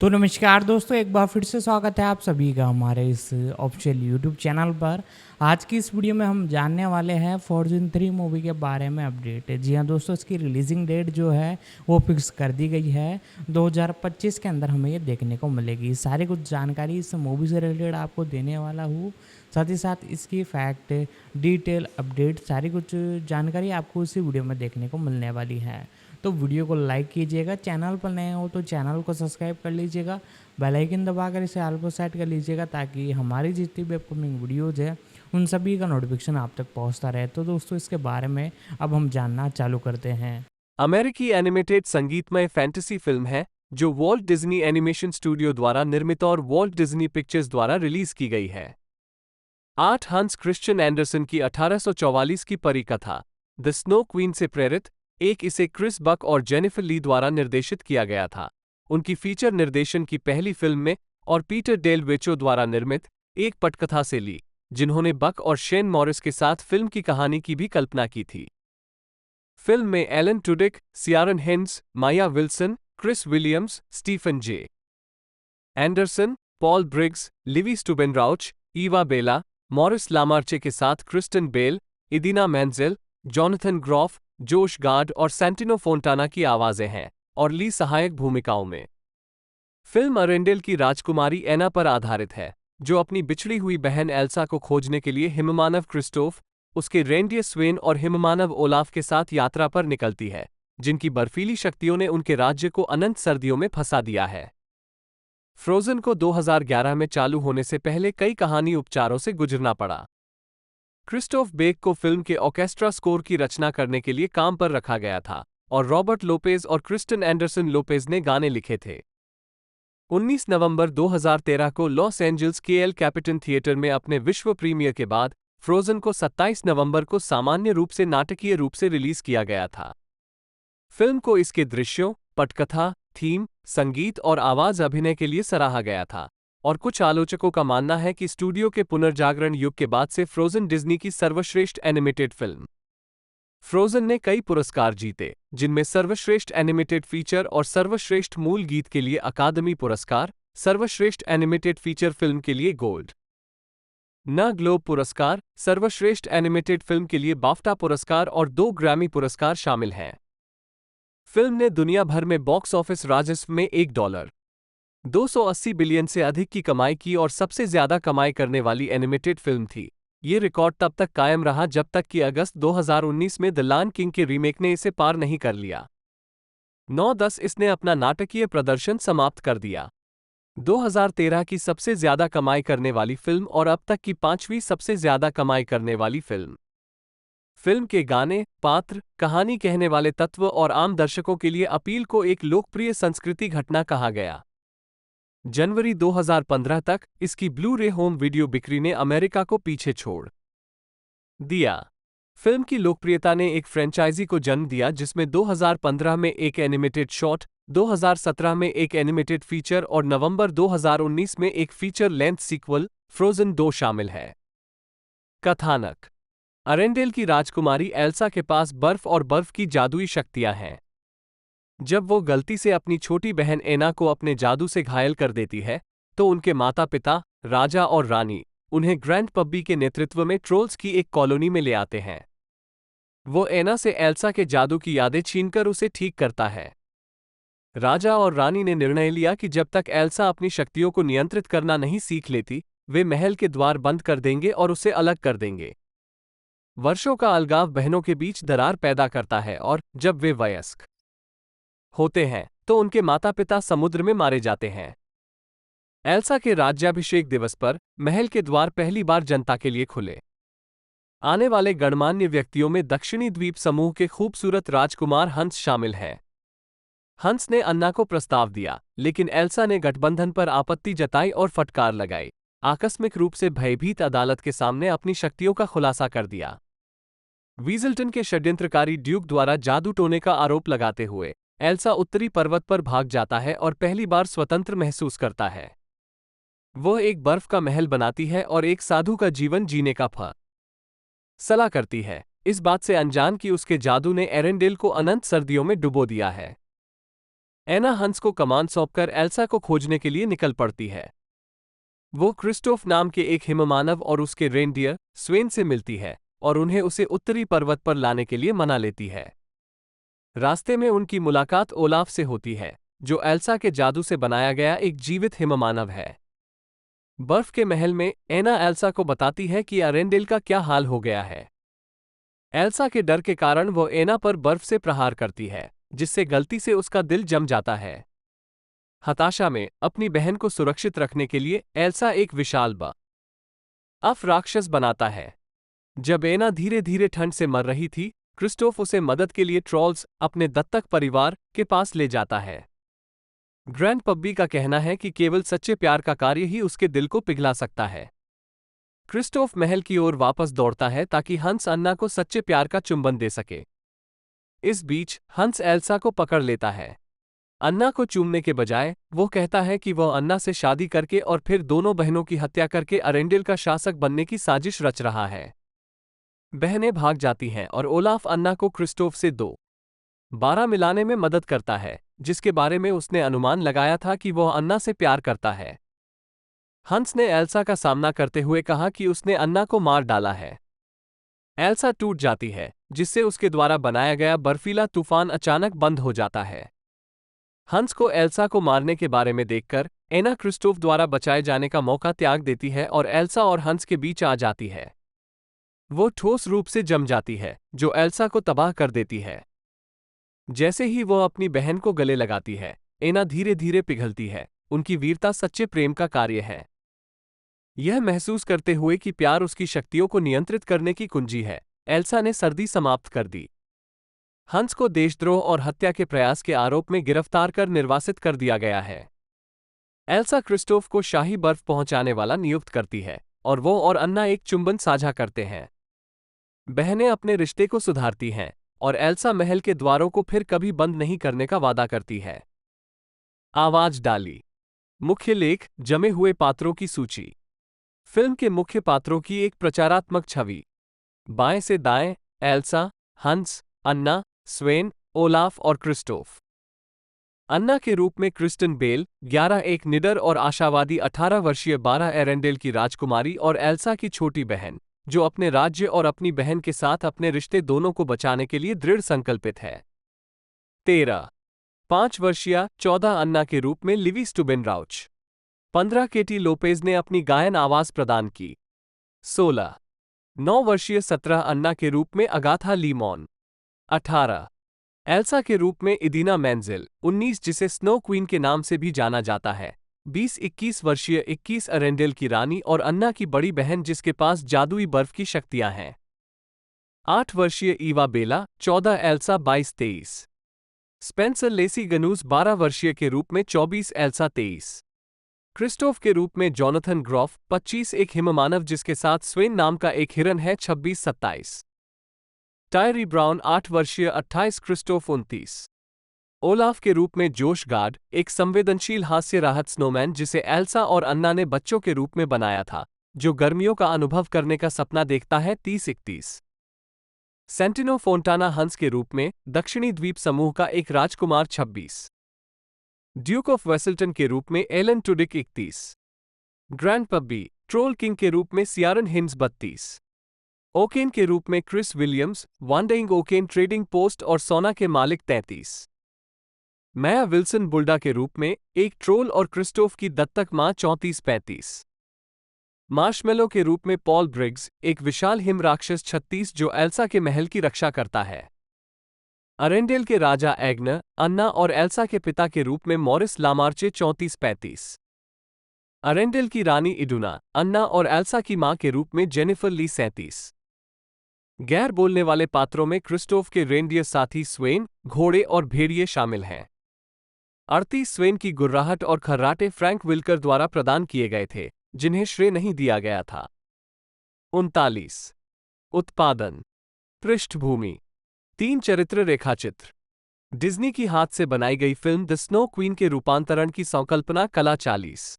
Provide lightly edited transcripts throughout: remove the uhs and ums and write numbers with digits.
तो नमस्कार दोस्तों, एक बार फिर से स्वागत है आप सभी का हमारे इस ऑफिशियल यूट्यूब चैनल पर। आज की इस वीडियो में हम जानने वाले हैं फॉर्च्यून 3 मूवी के बारे में अपडेट। जी हाँ दोस्तों, इसकी रिलीजिंग डेट जो है वो फिक्स कर दी गई है। 2025 के अंदर हमें ये देखने को मिलेगी। सारी कुछ जानकारी इस मूवी से रिलेटेड आपको देने वाला हूँ। साथ ही साथ इसकी फैक्ट, डिटेल, अपडेट, सारी कुछ जानकारी आपको इसी वीडियो में देखने को मिलने वाली है। तो वीडियो को लाइक कीजिएगा, चैनल पर नए हो तो चैनल को सब्सक्राइब कर लीजिएगा, बेल आइकन दबाकर इसे ऑल पर सेट कर लीजिएगा ताकि हमारी जितनी भी अपकमिंग वीडियोज़ है उन सभी का नोटिफिकेशन आप तक पहुंचता रहे। तो दोस्तों, इसके बारे में अब हम जानना चालू करते हैं। अमेरिकी एनिमेटेड संगीतमय फैंटेसी फिल्म है जो वॉल्ट डिज्नी एनिमेशन स्टूडियो द्वारा निर्मित और वॉल्ट डिज्नी पिक्चर्स द्वारा रिलीज की गई है। आर्ट हंस क्रिश्चियन एंडरसन की 1844 की परिकथा द स्नो क्वीन से प्रेरित इसे क्रिस बक और जेनिफर ली द्वारा निर्देशित किया गया था। उनकी फीचर निर्देशन की पहली फिल्म में और पीटर डेल वेचो द्वारा निर्मित एक पटकथा से ली, जिन्होंने बक और शेन मॉरिस के साथ फिल्म की कहानी की भी कल्पना की थी। फिल्म में Alan Tudyk, Ciaran Hinds, Maia Wilson, Chris Williams, Stephen J. Anderson, Paul Briggs, Livvy Stubenrauch, Eva Bella, Maurice LaMarche के साथ Kristen Bell, Idina Menzel, Jonathan Groff, Josh Gad और सैंटिनो फोंटाना की आवाजें हैं और ली सहायक भूमिकाओं में। फिल्म अरेंडेल की राजकुमारी एना पर आधारित है, जो अपनी बिछड़ी हुई बहन एल्सा को खोजने के लिए हिममानव क्रिस्टोफ, उसके रेंडियर स्वेन और हिममानव ओलाफ के साथ यात्रा पर निकलती है, जिनकी बर्फीली शक्तियों ने उनके राज्य को अनंत सर्दियों में फंसा दिया है। फ्रोजन को 2011 में चालू होने से पहले कई कहानी उपचारों से गुजरना पड़ा। क्रिस्टोफ बेक को फिल्म के ऑर्केस्ट्रा स्कोर की रचना करने के लिए काम पर रखा गया था और रॉबर्ट लोपेज और क्रिस्टन एंडरसन लोपेज ने गाने लिखे थे। 19 नवंबर 2013 को लॉस एंजल्स के एल कैपिटन थिएटर में अपने विश्व प्रीमियर के बाद फ्रोजन को 27 नवंबर को सामान्य रूप से नाटकीय रूप से रिलीज किया गया था। फिल्म को इसके दृश्यों, पटकथा, थीम, संगीत और आवाज अभिनय के लिए सराहा गया था और कुछ आलोचकों का मानना है कि स्टूडियो के पुनर्जागरण युग के बाद से फ्रोजन डिज्नी की सर्वश्रेष्ठ एनिमेटेड फिल्म। फ्रोजन ने कई पुरस्कार जीते, जिनमें सर्वश्रेष्ठ एनिमेटेड फीचर और सर्वश्रेष्ठ मूल गीत के लिए अकादमी पुरस्कार, सर्वश्रेष्ठ एनिमेटेड फीचर फिल्म के लिए गोल्ड न ग्लोब पुरस्कार, सर्वश्रेष्ठ एनिमेटेड फिल्म के लिए बाफ्टा पुरस्कार और 2 ग्रैमी पुरस्कार शामिल हैं। फिल्म ने दुनिया भर में बॉक्स ऑफिस राजस्व में $280 बिलियन से अधिक की कमाई की और सबसे ज्यादा कमाई करने वाली एनिमेटेड फिल्म थी। ये रिकॉर्ड तब तक कायम रहा जब तक कि अगस्त 2019 में द लायन किंग के रीमेक ने इसे पार नहीं कर लिया। 9/10 इसने अपना नाटकीय प्रदर्शन समाप्त कर दिया। 2013 की सबसे ज्यादा कमाई करने वाली फिल्म और अब तक की 5वीं सबसे ज्यादा कमाई करने वाली फिल्म। फिल्म के गाने, पात्र, कहानी कहने वाले तत्व और आम दर्शकों के लिए अपील को एक लोकप्रिय संस्कृति घटना कहा गया। जनवरी 2015 तक इसकी ब्लू रे होम वीडियो बिक्री ने अमेरिका को पीछे छोड़ दिया। फिल्म की लोकप्रियता ने एक फ्रेंचाइजी को जन्म दिया जिसमें 2015 में एक एनिमेटेड शॉर्ट, 2017 में एक एनिमेटेड फीचर और नवंबर 2019 में एक फीचर लेंथ सीक्वल, फ्रोजन 2 शामिल है। कथानक: अरेंडेल की राजकुमारी एल्सा के पास बर्फ और बर्फ की जादुई शक्तियां हैं। जब वो गलती से अपनी छोटी बहन एना को अपने जादू से घायल कर देती है, तो उनके माता-पिता, राजा और रानी, उन्हें ग्रैंड पब्बी के नेतृत्व में ट्रोल्स की एक कॉलोनी में ले आते हैं। वो एना से एल्सा के जादू की यादें छीनकर उसे ठीक करता है। राजा और रानी ने निर्णय लिया कि जब तक एल्सा अपनी शक्तियों को नियंत्रित करना नहीं सीख लेती, वे महल के द्वार बंद कर देंगे और उसे अलग कर देंगे। वर्षों का अलगाव बहनों के बीच दरार पैदा करता है और जब वे वयस्क होते हैं तो उनके माता-पिता समुद्र में मारे जाते हैं। एल्सा के राज्याभिषेक दिवस पर महल के द्वार पहली बार जनता के लिए खुले। आने वाले गणमान्य व्यक्तियों में दक्षिणी द्वीप समूह के खूबसूरत राजकुमार हंस शामिल हैं। हंस ने अन्ना को प्रस्ताव दिया, लेकिन एल्सा ने गठबंधन पर आपत्ति जताई और फटकार लगाई, आकस्मिक रूप से भयभीत अदालत के सामने अपनी शक्तियों का खुलासा कर दिया। वीजल्टन के षड्यंत्रकारी ड्यूक द्वारा जादू टोने का आरोप लगाते हुए एल्सा उत्तरी पर्वत पर भाग जाता है और पहली बार स्वतंत्र महसूस करता है। वह एक बर्फ का महल बनाती है और एक साधु का जीवन जीने का फैसला करती है, इस बात से अनजान कि उसके जादू ने एरेंडेल को अनंत सर्दियों में डुबो दिया है। एना हंस को कमान सौंपकर एल्सा को खोजने के लिए निकल पड़ती है। वो क्रिस्टोफ नाम के एक हिममानव और उसके रेनडियर स्वेन से मिलती है और उन्हें उसे उत्तरी पर्वत पर लाने के लिए मना लेती है। रास्ते में उनकी मुलाकात ओलाफ से होती है, जो एल्सा के जादू से बनाया गया एक जीवित हिममानव है। बर्फ के महल में एना एल्सा को बताती है कि अरेंडेल का क्या हाल हो गया है। एल्सा के डर के कारण वो एना पर बर्फ से प्रहार करती है, जिससे गलती से उसका दिल जम जाता है। हताशा में अपनी बहन को सुरक्षित रखने के लिए एल्सा एक विशाल बर्फ राक्षस बनाता है। जब एना धीरे धीरे ठंड से मर रही थी, क्रिस्टोफ उसे मदद के लिए ट्रॉल्स अपने दत्तक परिवार के पास ले जाता है। ग्रैंड पब्बी का कहना है कि केवल सच्चे प्यार का कार्य ही उसके दिल को पिघला सकता है। क्रिस्टोफ महल की ओर वापस दौड़ता है ताकि हंस अन्ना को सच्चे प्यार का चुंबन दे सके। इस बीच हंस एल्सा को पकड़ लेता है। अन्ना को चूमने के बजाय वो कहता है कि वह अन्ना से शादी करके और फिर दोनों बहनों की हत्या करके अरेंडेल का शासक बनने की साजिश रच रहा है। बहनें भाग जाती हैं और ओलाफ अन्ना को क्रिस्टोफ से 12 मिलाने में मदद करता है, जिसके बारे में उसने अनुमान लगाया था कि वह अन्ना से प्यार करता है। हंस ने एल्सा का सामना करते हुए कहा कि उसने अन्ना को मार डाला है। एल्सा टूट जाती है, जिससे उसके द्वारा बनाया गया बर्फीला तूफान अचानक बंद हो जाता है। हंस को एल्सा को मारने के बारे में देखकर एना क्रिस्टोफ द्वारा बचाए जाने का मौका त्याग देती है और एल्सा और हंस के बीच आ जाती है। वो ठोस रूप से जम जाती है, जो एल्सा को तबाह कर देती है। जैसे ही वह अपनी बहन को गले लगाती है, एना धीरे धीरे पिघलती है। उनकी वीरता सच्चे प्रेम का कार्य है। यह महसूस करते हुए कि प्यार उसकी शक्तियों को नियंत्रित करने की कुंजी है, एल्सा ने सर्दी समाप्त कर दी। हंस को देशद्रोह और हत्या के प्रयास के आरोप में गिरफ्तार कर निर्वासित कर दिया गया है। एल्सा क्रिस्टोफ को शाही बर्फ पहुंचाने वाला नियुक्त करती है और वो और अन्ना एक चुंबन साझा करते हैं। बहनें अपने रिश्ते को सुधारती हैं और एल्सा महल के द्वारों को फिर कभी बंद नहीं करने का वादा करती है। आवाज डाली। मुख्य लेख, जमे हुए पात्रों की सूची। फिल्म के मुख्य पात्रों की एक प्रचारात्मक छवि। बाएं से दाएं, एल्सा, हंस, अन्ना, स्वेन, ओलाफ और क्रिस्टोफ। अन्ना के रूप में क्रिस्टन बेल, 11 एक निडर और आशावादी 18 वर्षीय 12 एरेंडेल की राजकुमारी और एल्सा की छोटी बहन, जो अपने राज्य और अपनी बहन के साथ अपने रिश्ते दोनों को बचाने के लिए दृढ़ संकल्पित है। 13 5 वर्षीय 14 अन्ना के रूप में लिवी स्टुबेनराउच। 15 केटी लोपेज ने अपनी गायन आवाज प्रदान की। 16 9 वर्षीय 17 अन्ना के रूप में अगाथा लीमॉन। 18 एल्सा के रूप में इदीना मेंजिल। 19 जिसे स्नो क्वीन के नाम से भी जाना जाता है। 20-21 वर्षीय 21 अरेंडेल की रानी और अन्ना की बड़ी बहन जिसके पास जादुई बर्फ की शक्तियां हैं। 8 वर्षीय ईवा बेला। 14 एल्सा। 22-23 स्पेंसर लेसी गनूस 12 वर्षीय के रूप में। 24 एल्सा। 23 क्रिस्टोफ के रूप में जॉनथन ग्रॉफ। 25 एक हिममानव जिसके साथ स्वेन नाम का एक हिरन है। 26-27 टायरी ब्राउन 8 वर्षीय। 28 क्रिस्टोफ। 29 ओलाफ के रूप में जोश गार्ड, एक संवेदनशील हास्य राहत स्नोमैन जिसे एल्सा और अन्ना ने बच्चों के रूप में बनाया था, जो गर्मियों का अनुभव करने का सपना देखता है। 30-31 सेंटिनो फोंटाना हंस के रूप में दक्षिणी द्वीप समूह का एक राजकुमार। 26 ड्यूक ऑफ वेसल्टन के रूप में एलन टुडिक। 31 ग्रैंड पब्बी ट्रोल किंग के रूप में सियारन हिंस। 32 ओकेन के रूप में क्रिस विलियम्स, वांडरिंग ओकेन ट्रेडिंग पोस्ट और सोना के मालिक। 33 माया विल्सन बुल्डा के रूप में एक ट्रोल और क्रिस्टोफ की दत्तक मां। 34-35 मार्शमेलो के रूप में पॉल ब्रिग्स, एक विशाल हिम राक्षस। 36 जो एल्सा के महल की रक्षा करता है। अरेंडेल के राजा एग्नर, अन्ना और एल्सा के पिता के रूप में मॉरिस लामार्चे। 34-35 अरेंडेल की रानी इडुना, अन्ना और एल्सा की मां के रूप में जेनिफर ली। 37 गैर बोलने वाले पात्रों में क्रिस्टोफ के रेनडियर साथी स्वेन, घोड़े और भेड़िए शामिल हैं। 38 स्वेन की गुर्राहट और खर्राटे फ्रैंक विल्कर द्वारा प्रदान किए गए थे, जिन्हें श्रेय नहीं दिया गया था। 39 उत्पादन। पृष्ठभूमि। 3 चरित्र रेखाचित्र। डिज्नी की हाथ से बनाई गई फिल्म द स्नो क्वीन के रूपांतरण की संकल्पना कला। 40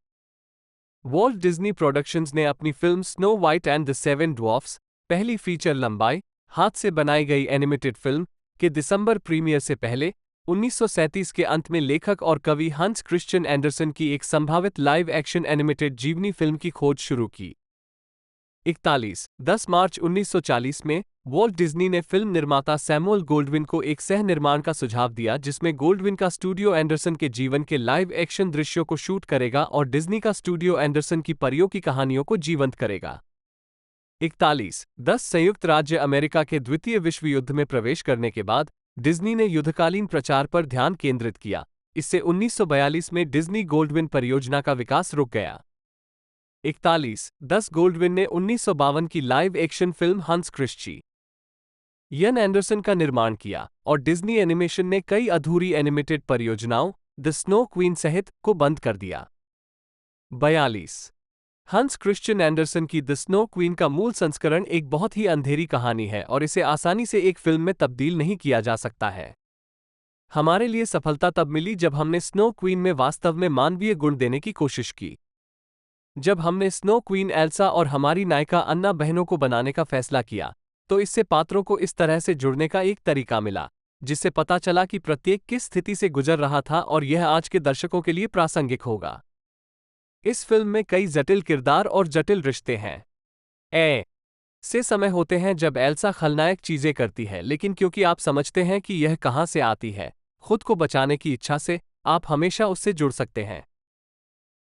वॉल्ट डिज्नी प्रोडक्शंस ने अपनी film snow white and the seven dwarfs, पहली फीचर लंबाई हाथ से बनाई गई एनिमेटेड फिल्म, के दिसंबर प्रीमियर से पहले 1937 के अंत में लेखक और कवि हंस क्रिश्चियन एंडरसन की एक संभावित लाइव एक्शन एनिमेटेड जीवनी फिल्म की खोज शुरू की। 10 मार्च 1940 में वॉल्ट डिज्नी ने फिल्म निर्माता सैमुअल गोल्डविन को एक सह निर्माण का सुझाव दिया, जिसमें गोल्डविन का स्टूडियो एंडरसन के जीवन के लाइव एक्शन दृश्यों को शूट करेगा और डिज्नी का स्टूडियो एंडरसन की परियों की कहानियों को जीवंत करेगा। 10 संयुक्त राज्य अमेरिका के द्वितीय विश्व युद्ध में प्रवेश करने के बाद डिज्नी ने युद्धकालीन प्रचार पर ध्यान केंद्रित किया। इससे 1942 में डिज्नी गोल्डविन परियोजना का विकास रुक गया। 10 गोल्डविन ने 1952 की लाइव एक्शन फिल्म हंस क्रिश्चियन एंडरसन का निर्माण किया और डिज्नी एनिमेशन ने कई अधूरी एनिमेटेड परियोजनाओं द स्नो क्वीन सहित को बंद कर दिया। 42 हंस क्रिश्चियन एंडरसन की द स्नो क्वीन का मूल संस्करण एक बहुत ही अंधेरी कहानी है और इसे आसानी से एक फिल्म में तब्दील नहीं किया जा सकता है। हमारे लिए सफलता तब मिली जब हमने स्नो क्वीन में वास्तव में मानवीय गुण देने की कोशिश की। जब हमने स्नो क्वीन एल्सा और हमारी नायिका अन्ना बहनों को बनाने का फैसला किया, तो इससे पात्रों को इस तरह से जुड़ने का एक तरीका मिला, जिससे पता चला कि प्रत्येक किस स्थिति से गुजर रहा था और यह आज के दर्शकों के लिए प्रासंगिक होगा। इस फिल्म में कई जटिल किरदार और जटिल रिश्ते हैं। से समय होते हैं जब एल्सा खलनायक चीजें करती है, लेकिन क्योंकि आप समझते हैं कि यह कहां से आती है, खुद को बचाने की इच्छा से, आप हमेशा उससे जुड़ सकते हैं।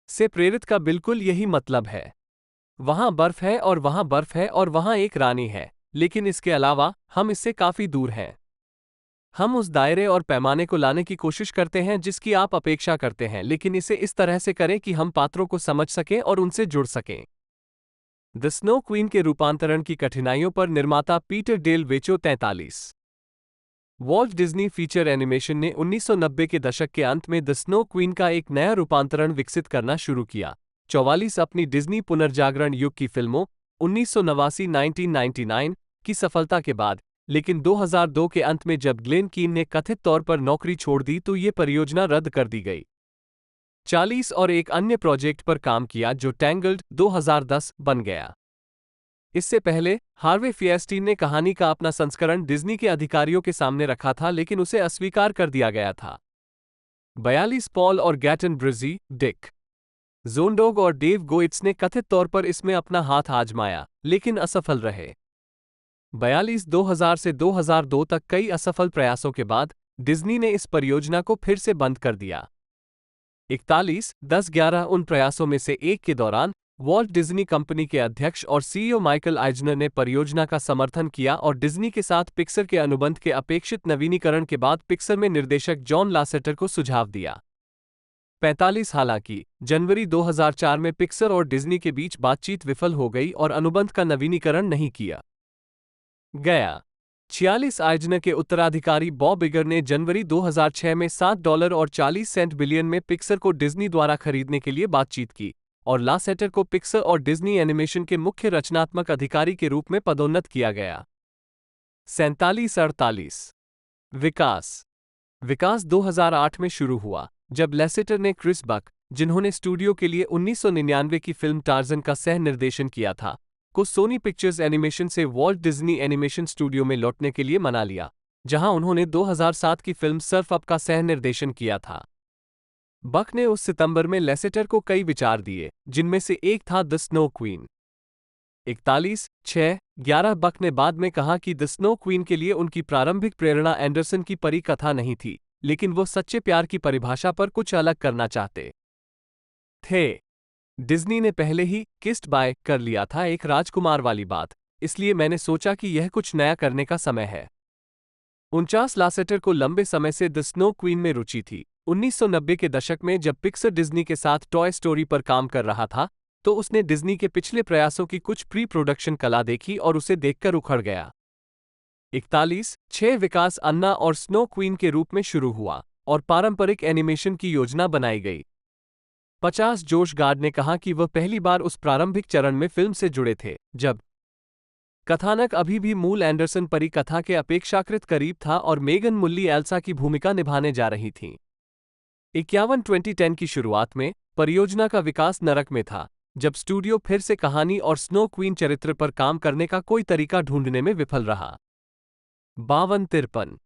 से प्रेरित का बिल्कुल यही मतलब है। वहां बर्फ है और वहां बर्फ है और वहां एक रानी है, लेकिन इसके अलावा हम इससे काफी दूर हैं। हम उस दायरे और पैमाने को लाने की कोशिश करते हैं जिसकी आप अपेक्षा करते हैं, लेकिन इसे इस तरह से करें कि हम पात्रों को समझ सकें और उनसे जुड़ सकें। द स्नो क्वीन के रूपांतरण की कठिनाइयों पर निर्माता Peter Del Vecho 43 Walt Disney feature animation ने 1990 के दशक के अंत में द स्नो क्वीन का एक नया रूपांतरण विकसित करना शुरू किया। 44 अपनी डिज्नी पुनर्जागरण युग की फिल्मों 1989 की सफलता के बाद, लेकिन 2002 के अंत में जब ग्लेन कीन ने कथित तौर पर नौकरी छोड़ दी तो ये परियोजना रद्द कर दी गई। 40 और एक अन्य प्रोजेक्ट पर काम किया जो टैंगल्ड 2010 बन गया। इससे पहले हार्वे फिएस्टीन ने कहानी का अपना संस्करण डिज्नी के अधिकारियों के सामने रखा था, लेकिन उसे अस्वीकार कर दिया गया था। 42 पॉल और गैटन ब्रिजी, डिक जोंडोग और डेव गोइट्स ने कथित तौर पर इसमें अपना हाथ आजमाया, लेकिन असफल रहे। 42 2000 से 2002 तक कई असफल प्रयासों के बाद डिज्नी ने इस परियोजना को फिर से बंद कर दिया। 41 10-11 उन प्रयासों में से एक के दौरान वॉल्ट डिज्नी कंपनी के अध्यक्ष और सीईओ माइकल आइजनर ने परियोजना का समर्थन किया और डिज्नी के साथ पिक्सर के अनुबंध के अपेक्षित नवीनीकरण के बाद पिक्सर में निर्देशक जॉन लासेटर को सुझाव दिया। 45 हालांकि जनवरी 2004 में पिक्सर और डिज्नी के बीच बातचीत विफल हो गई और अनुबंध का नवीनीकरण नहीं किया गया। 46 आइजनर के उत्तराधिकारी बॉब इगर ने जनवरी 2006 में $7.40 बिलियन में पिक्सर को डिज्नी द्वारा खरीदने के लिए बातचीत की और लासेटर को पिक्सर और डिज्नी एनिमेशन के मुख्य रचनात्मक अधिकारी के रूप में पदोन्नत किया गया। 47-48 विकास 2008 में शुरू हुआ जब लैसेटर ने क्रिस बक, जिन्होंने स्टूडियो के लिए 1999 की फिल्म टार्जन का सह निर्देशन किया था, को सोनी पिक्चर्स एनिमेशन से वॉल्ट डिज्नी एनिमेशन स्टूडियो में लौटने के लिए मना लिया, जहां उन्होंने 2007 की फिल्म सर्फ अप का सह निर्देशन किया था। बक ने उस सितंबर में लैसेटर को कई विचार दिए, जिनमें से एक था द स्नो क्वीन। 41-6-11 बक ने बाद में कहा कि द स्नो क्वीन के लिए उनकी प्रारंभिक प्रेरणा एंडरसन की परी कथा नहीं थी, लेकिन वो सच्चे प्यार की परिभाषा पर कुछ अलग करना चाहते थे। डिज्नी ने पहले ही किस्ड बाय कर लिया था, एक राजकुमार वाली बात, इसलिए मैंने सोचा कि यह कुछ नया करने का समय है। 49 लासेटर को लंबे समय से द स्नो क्वीन में रुचि थी। 1990 के दशक में जब पिक्सर डिज्नी के साथ टॉय स्टोरी पर काम कर रहा था, तो उसने डिज्नी के पिछले प्रयासों की कुछ प्री प्रोडक्शन कला देखी और उसे देखकर उखड़ गया। 41-6 विकास अन्ना और स्नो क्वीन के रूप में शुरू हुआ और पारंपरिक एनिमेशन की योजना बनाई गई। 50 जोश गार्ड ने कहा कि वह पहली बार उस प्रारंभिक चरण में फिल्म से जुड़े थे जब कथानक अभी भी मूल एंडरसन परी कथा के अपेक्षाकृत करीब था और मेगन मुल्ली एल्सा की भूमिका निभाने जा रही थीं। 51 2010 की शुरुआत में परियोजना का विकास नरक में था, जब स्टूडियो फिर से कहानी और स्नो क्वीन चरित्र पर काम करने का कोई तरीका ढूंढने में विफल रहा। 52-53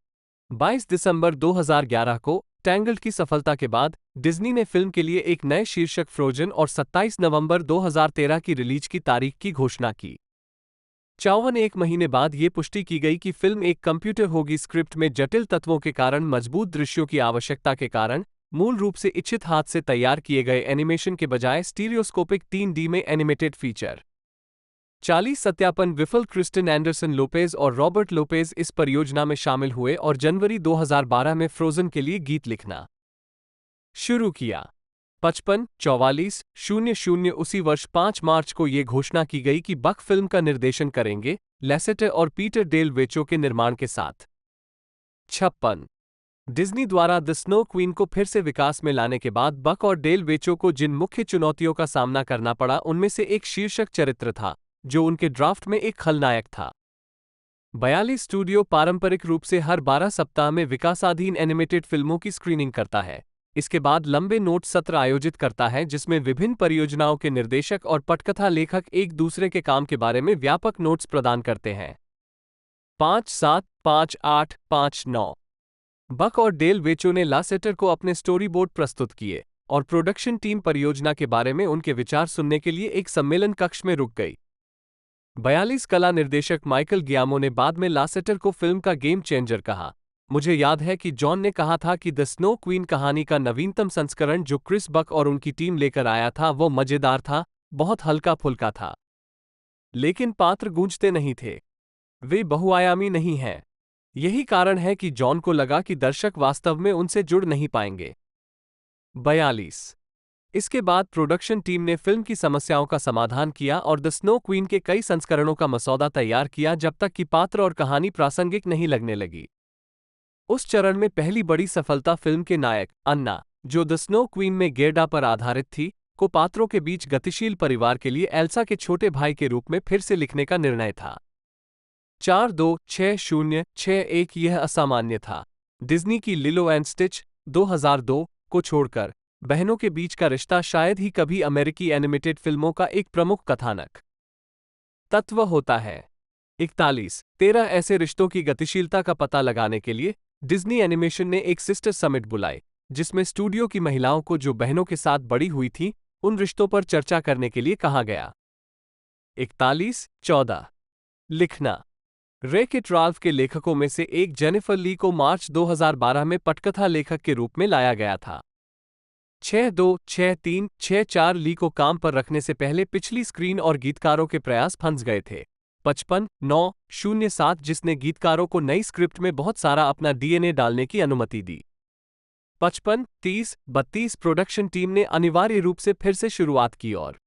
22 दिसंबर 2011 को टैंगल्ड की सफलता के बाद डिज्नी ने फिल्म के लिए एक नए शीर्षक फ्रोजन और 27 नवंबर 2013 की रिलीज की तारीख की घोषणा की। 54 महीने बाद ये पुष्टि की गई कि फिल्म एक कंप्यूटर होगी। स्क्रिप्ट में जटिल तत्वों के कारण मजबूत दृश्यों की आवश्यकता के कारण मूल रूप से इच्छित हाथ से तैयार किए गए एनिमेशन के बजाय स्टीरियोस्कोपिक 3D में एनिमेटेड फीचर 40 सत्यापन विफल। क्रिस्टिन एंडरसन लोपेज और रॉबर्ट लोपेज इस परियोजना में शामिल हुए और जनवरी 2012 में फ्रोजन के लिए गीत लिखना शुरू किया। 55-44-00 उसी वर्ष 5 मार्च को ये घोषणा की गई कि बक फिल्म का निर्देशन करेंगे, लेसेटर और पीटर डेल वेचो के निर्माण के साथ। 56 डिज्नी द्वारा द स्नो क्वीन को फिर से विकास में लाने के बाद बक और डेल वेचो को जिन मुख्य चुनौतियों का सामना करना पड़ा उनमें से एक शीर्षक चरित्र था, जो उनके ड्राफ्ट में एक खलनायक था। 42 स्टूडियो पारंपरिक रूप से हर 12 सप्ताह में विकासाधीन एनिमेटेड फिल्मों की स्क्रीनिंग करता है। इसके बाद लंबे नोट सत्र आयोजित करता है जिसमें विभिन्न परियोजनाओं के निर्देशक और पटकथा लेखक एक दूसरे के काम के बारे में व्यापक नोट्स प्रदान करते हैं। 5-7, 5-8, 5-9 बक और डेल वेचो ने लासेटर को अपने स्टोरी बोर्ड प्रस्तुत किए और प्रोडक्शन टीम परियोजना के बारे में उनके विचार सुनने के लिए एक सम्मेलन कक्ष में रुक गई। 42 कला निर्देशक माइकल गियामो ने बाद में लासेटर को फिल्म का गेम चेंजर कहा। मुझे याद है कि जॉन ने कहा था कि द स्नो क्वीन कहानी का नवीनतम संस्करण जो क्रिस बक और उनकी टीम लेकर आया था वो मजेदार था, बहुत हल्का फुल्का था, लेकिन पात्र गूंजते नहीं थे, वे बहुआयामी नहीं हैं। यही कारण है कि जॉन को लगा कि दर्शक वास्तव में उनसे जुड़ नहीं पाएंगे। 42 इसके बाद प्रोडक्शन टीम ने फिल्म की समस्याओं का समाधान किया और द स्नो क्वीन के कई संस्करणों का मसौदा तैयार किया जब तक कि पात्र और कहानी प्रासंगिक नहीं लगने लगी। उस चरण में पहली बड़ी सफलता फिल्म के नायक अन्ना, जो द स्नो क्वीन में गेर्डा पर आधारित थी, को पात्रों के बीच गतिशील परिवार के लिए एल्सा के छोटे भाई के रूप में फिर से लिखने का निर्णय था। 42-60-61 यह असामान्य था। डिज्नी की लिलो एंड स्टिच 2002 को छोड़कर बहनों के बीच का रिश्ता शायद ही कभी अमेरिकी एनिमेटेड फिल्मों का एक प्रमुख कथानक तत्व होता है। 41-13 ऐसे रिश्तों की गतिशीलता का पता लगाने के लिए डिज्नी एनिमेशन ने एक सिस्टर समिट बुलाई, जिसमें स्टूडियो की महिलाओं को जो बहनों के साथ बड़ी हुई थीं, उन रिश्तों पर चर्चा करने के लिए कहा गया। 41-14 लिखना रेकेट राल्फ के लेखकों में से एक जेनिफर ली को मार्च 2012 में पटकथा लेखक के रूप में लाया गया था। 62-63-64 ली को काम पर रखने से पहले पिछली स्क्रीन और गीतकारों के प्रयास फंस गए थे। 55-9-07 जिसने गीतकारों को नई स्क्रिप्ट में बहुत सारा अपना डीएनए डालने की अनुमति दी। 55-30-32 प्रोडक्शन टीम ने अनिवार्य रूप से फिर से शुरुआत की और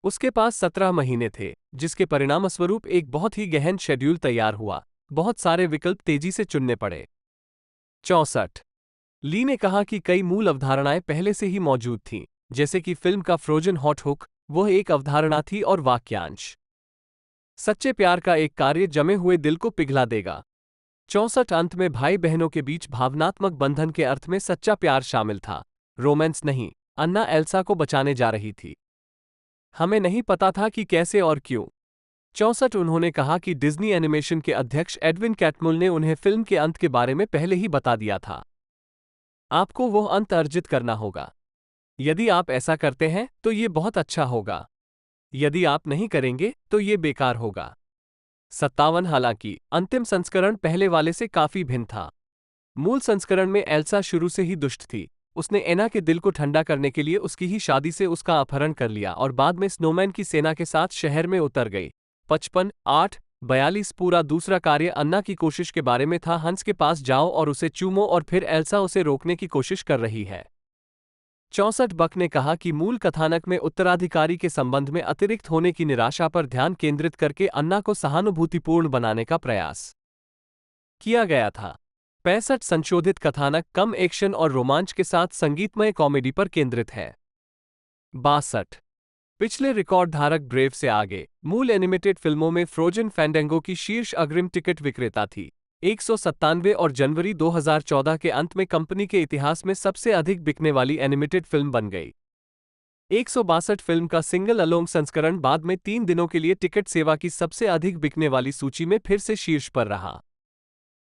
उसके पास 17 महीने थे, जिसके परिणामस्वरूप एक बहुत ही गहन शेड्यूल तैयार हुआ। बहुत सारे विकल्प तेजी से चुनने पड़े। 64 ली ने कहा कि कई मूल अवधारणाएं पहले से ही मौजूद थीं, जैसे कि फिल्म का फ्रोजन हॉट हुक, वह एक अवधारणा थी और वाक्यांश सच्चे प्यार का एक कार्य जमे हुए दिल को पिघला देगा। 64 अंत में भाई बहनों के बीच भावनात्मक बंधन के अर्थ में सच्चा प्यार शामिल था, रोमांस नहीं। अन्ना एल्सा को बचाने जा रही थी, हमें नहीं पता था कि कैसे और क्यों। 64 उन्होंने कहा कि डिज्नी एनिमेशन के अध्यक्ष एडविन कैटमुल ने उन्हें फिल्म के अंत के बारे में पहले ही बता दिया था। आपको वो अंत अर्जित करना होगा। यदि आप ऐसा करते हैं तो ये बहुत अच्छा होगा, यदि आप नहीं करेंगे तो ये बेकार होगा। 57 हालांकि अंतिम संस्करण पहले वाले से काफी भिन्न था। मूल संस्करण में एल्सा शुरू से ही दुष्ट थी। उसने एना के दिल को ठंडा करने के लिए उसकी ही शादी से उसका अपहरण कर लिया और बाद में स्नोमैन की सेना के साथ शहर में उतर गई। 55-8-42 पूरा दूसरा कार्य अन्ना की कोशिश के बारे में था। हंस के पास जाओ और उसे चूमो और फिर एल्सा उसे रोकने की कोशिश कर रही है। 64 बक ने कहा कि मूल कथानक में उत्तराधिकारी के संबंध में अतिरिक्त होने की निराशा पर ध्यान केंद्रित करके अन्ना को सहानुभूतिपूर्ण बनाने का प्रयास किया गया था। 65 संशोधित कथानक कम एक्शन और रोमांच के साथ संगीतमय कॉमेडी पर केंद्रित है। 62 पिछले रिकॉर्ड धारक ब्रेव से आगे मूल एनिमेटेड फिल्मों में फ्रोजन फैंडेंगो की शीर्ष अग्रिम टिकट विक्रेता थी, 197, और जनवरी 2014 के अंत में कंपनी के इतिहास में सबसे अधिक बिकने वाली एनिमेटेड फिल्म बन गई। 162 फिल्म का सिंगल अलोंग संस्करण बाद में 3 दिनों के लिए टिकट सेवा की सबसे अधिक बिकने वाली सूची में फिर से शीर्ष पर रहा।